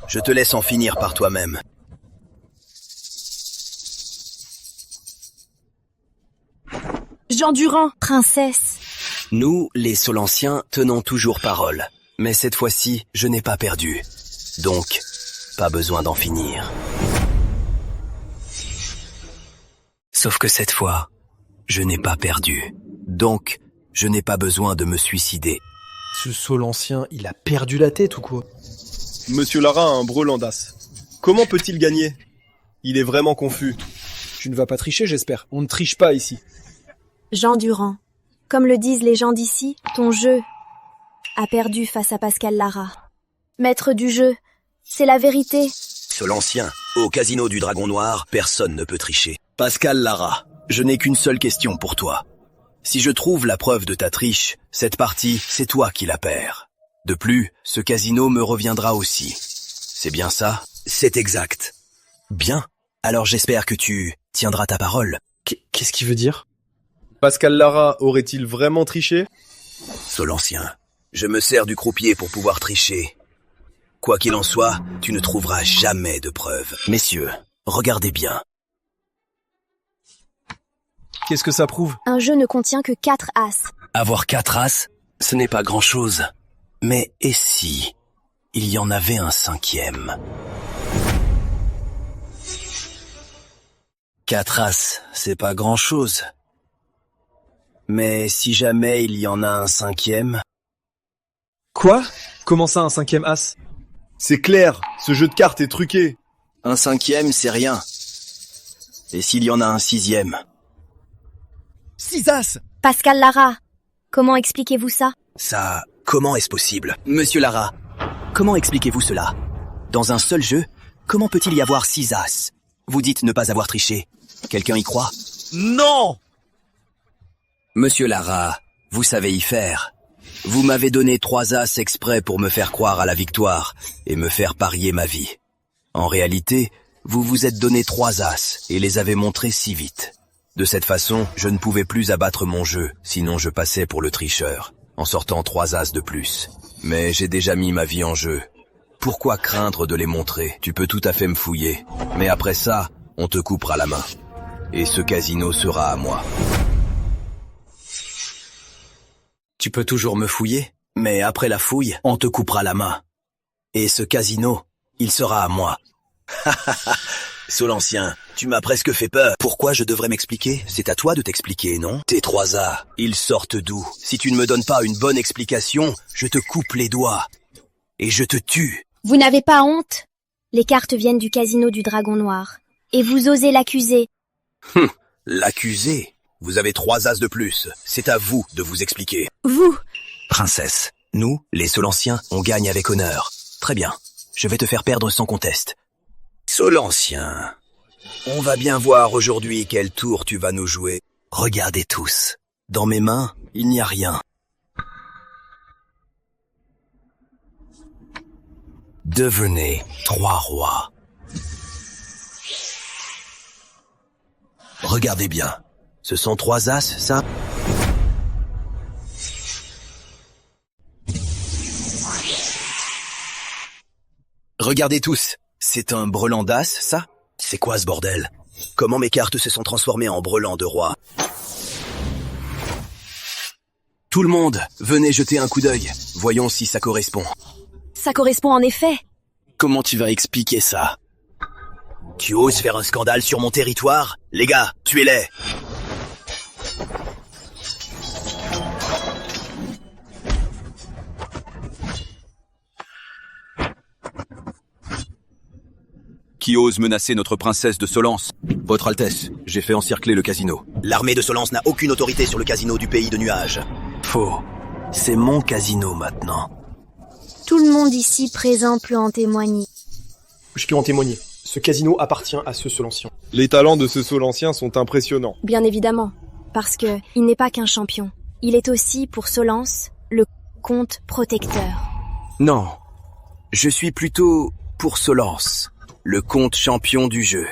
S2: Je te laisse en finir par toi-même.
S5: Jean Durand,
S11: princesse.
S2: Nous, les Solanciens, tenons toujours parole. Mais cette fois-ci, je n'ai pas perdu. Donc, pas besoin d'en finir. Sauf que cette fois, je n'ai pas perdu. Donc, je n'ai pas besoin de me suicider.
S13: Ce Solancien, il a perdu la tête ou quoi?
S4: Monsieur Lara a un brelan d'as. Comment peut-il gagner? Il est vraiment confus.
S13: Tu ne vas pas tricher, j'espère. On ne triche pas ici.
S5: Jean Durand, comme le disent les gens d'ici, ton jeu a perdu face à Pascal Lara. Maître du jeu, c'est la vérité.
S2: Solancien, au casino du Dragon Noir, personne ne peut tricher. Pascal Lara, je n'ai qu'une seule question pour toi. Si je trouve la preuve de ta triche, cette partie, c'est toi qui la perds. De plus, ce casino me reviendra aussi. C'est bien ça? C'est exact. Bien. Alors j'espère que tu tiendras ta parole.
S13: Qu'est-ce qu'il veut dire?
S4: Pascal Lara aurait-il vraiment triché?
S2: Solancien, je me sers du croupier pour pouvoir tricher. Quoi qu'il en soit, tu ne trouveras jamais de preuves. Messieurs, regardez bien.
S13: Qu'est-ce que ça prouve?
S11: Un jeu ne contient que 4 as.
S2: Avoir 4 as, ce n'est pas grand-chose. Mais et si il y en avait un 5e? 4 as, c'est pas grand-chose. Mais si jamais il y en a un 5e...
S13: Quoi? Comment ça, un 5e as?
S4: C'est clair, ce jeu de cartes est truqué.
S2: Un 5e, c'est rien. Et s'il y en a un 6e?
S13: 6 as!
S11: Pascal Lara, comment expliquez-vous ça?
S2: Ça, comment est-ce possible? Monsieur Lara, comment expliquez-vous cela? Dans un seul jeu, comment peut-il y avoir 6 as? Vous dites ne pas avoir triché. Quelqu'un y croit?
S13: Non!
S2: Monsieur Lara, vous savez y faire. Vous m'avez donné 3 as exprès pour me faire croire à la victoire et me faire parier ma vie. En réalité, vous vous êtes donné 3 as et les avez montrés si vite. De cette façon, je ne pouvais plus abattre mon jeu, sinon je passais pour le tricheur, en sortant 3 as de plus. Mais j'ai déjà mis ma vie en jeu. Pourquoi craindre de les montrer? Tu peux tout à fait me fouiller. Mais après ça, on te coupera la main. Et ce casino sera à moi. Tu peux toujours me fouiller, mais après la fouille, on te coupera la main. Et ce casino, il sera à moi. Solancien, tu m'as presque fait peur. Pourquoi je devrais m'expliquer? C'est à toi de t'expliquer, non? Tes 3 as, ils sortent d'où? Si tu ne me donnes pas une bonne explication, je te coupe les doigts. Et je te tue.
S5: Vous n'avez pas honte? Les cartes viennent du casino du Dragon Noir. Et vous osez l'accuser.
S2: L'accuser? Vous avez 3 as de plus. C'est à vous de vous expliquer.
S5: Vous!
S2: Princesse, nous, les Solanciens, on gagne avec honneur. Très bien. Je vais te faire perdre sans conteste. Solancien, on va bien voir aujourd'hui quel tour tu vas nous jouer. Regardez tous. Dans mes mains, il n'y a rien. Devenez 3 rois. Regardez bien. Ce sont 3 as, ça? Regardez tous. C'est un brelan d'as, ça? C'est quoi ce bordel? Comment mes cartes se sont transformées en brelan de roi? Tout le monde, venez jeter un coup d'œil. Voyons si ça correspond.
S5: Ça correspond en effet.
S2: Comment tu vas expliquer ça? Tu oses faire un scandale sur mon territoire? Les gars, tuez-les!
S8: Qui ose menacer notre princesse de Solence?
S2: Votre Altesse, j'ai fait encercler le casino. L'armée de Solence n'a aucune autorité sur le casino du pays de nuages. Faux. C'est mon casino maintenant.
S5: Tout le monde ici présent peut en témoigner.
S3: Je peux en témoigner. Ce casino appartient à ce Solancien.
S4: Les talents de ce Solancien sont impressionnants.
S5: Bien évidemment. Parce que il n'est pas qu'un champion. Il est aussi, pour Solence, le comte protecteur.
S2: Non. Je suis plutôt pour Solence, le comte champion du jeu.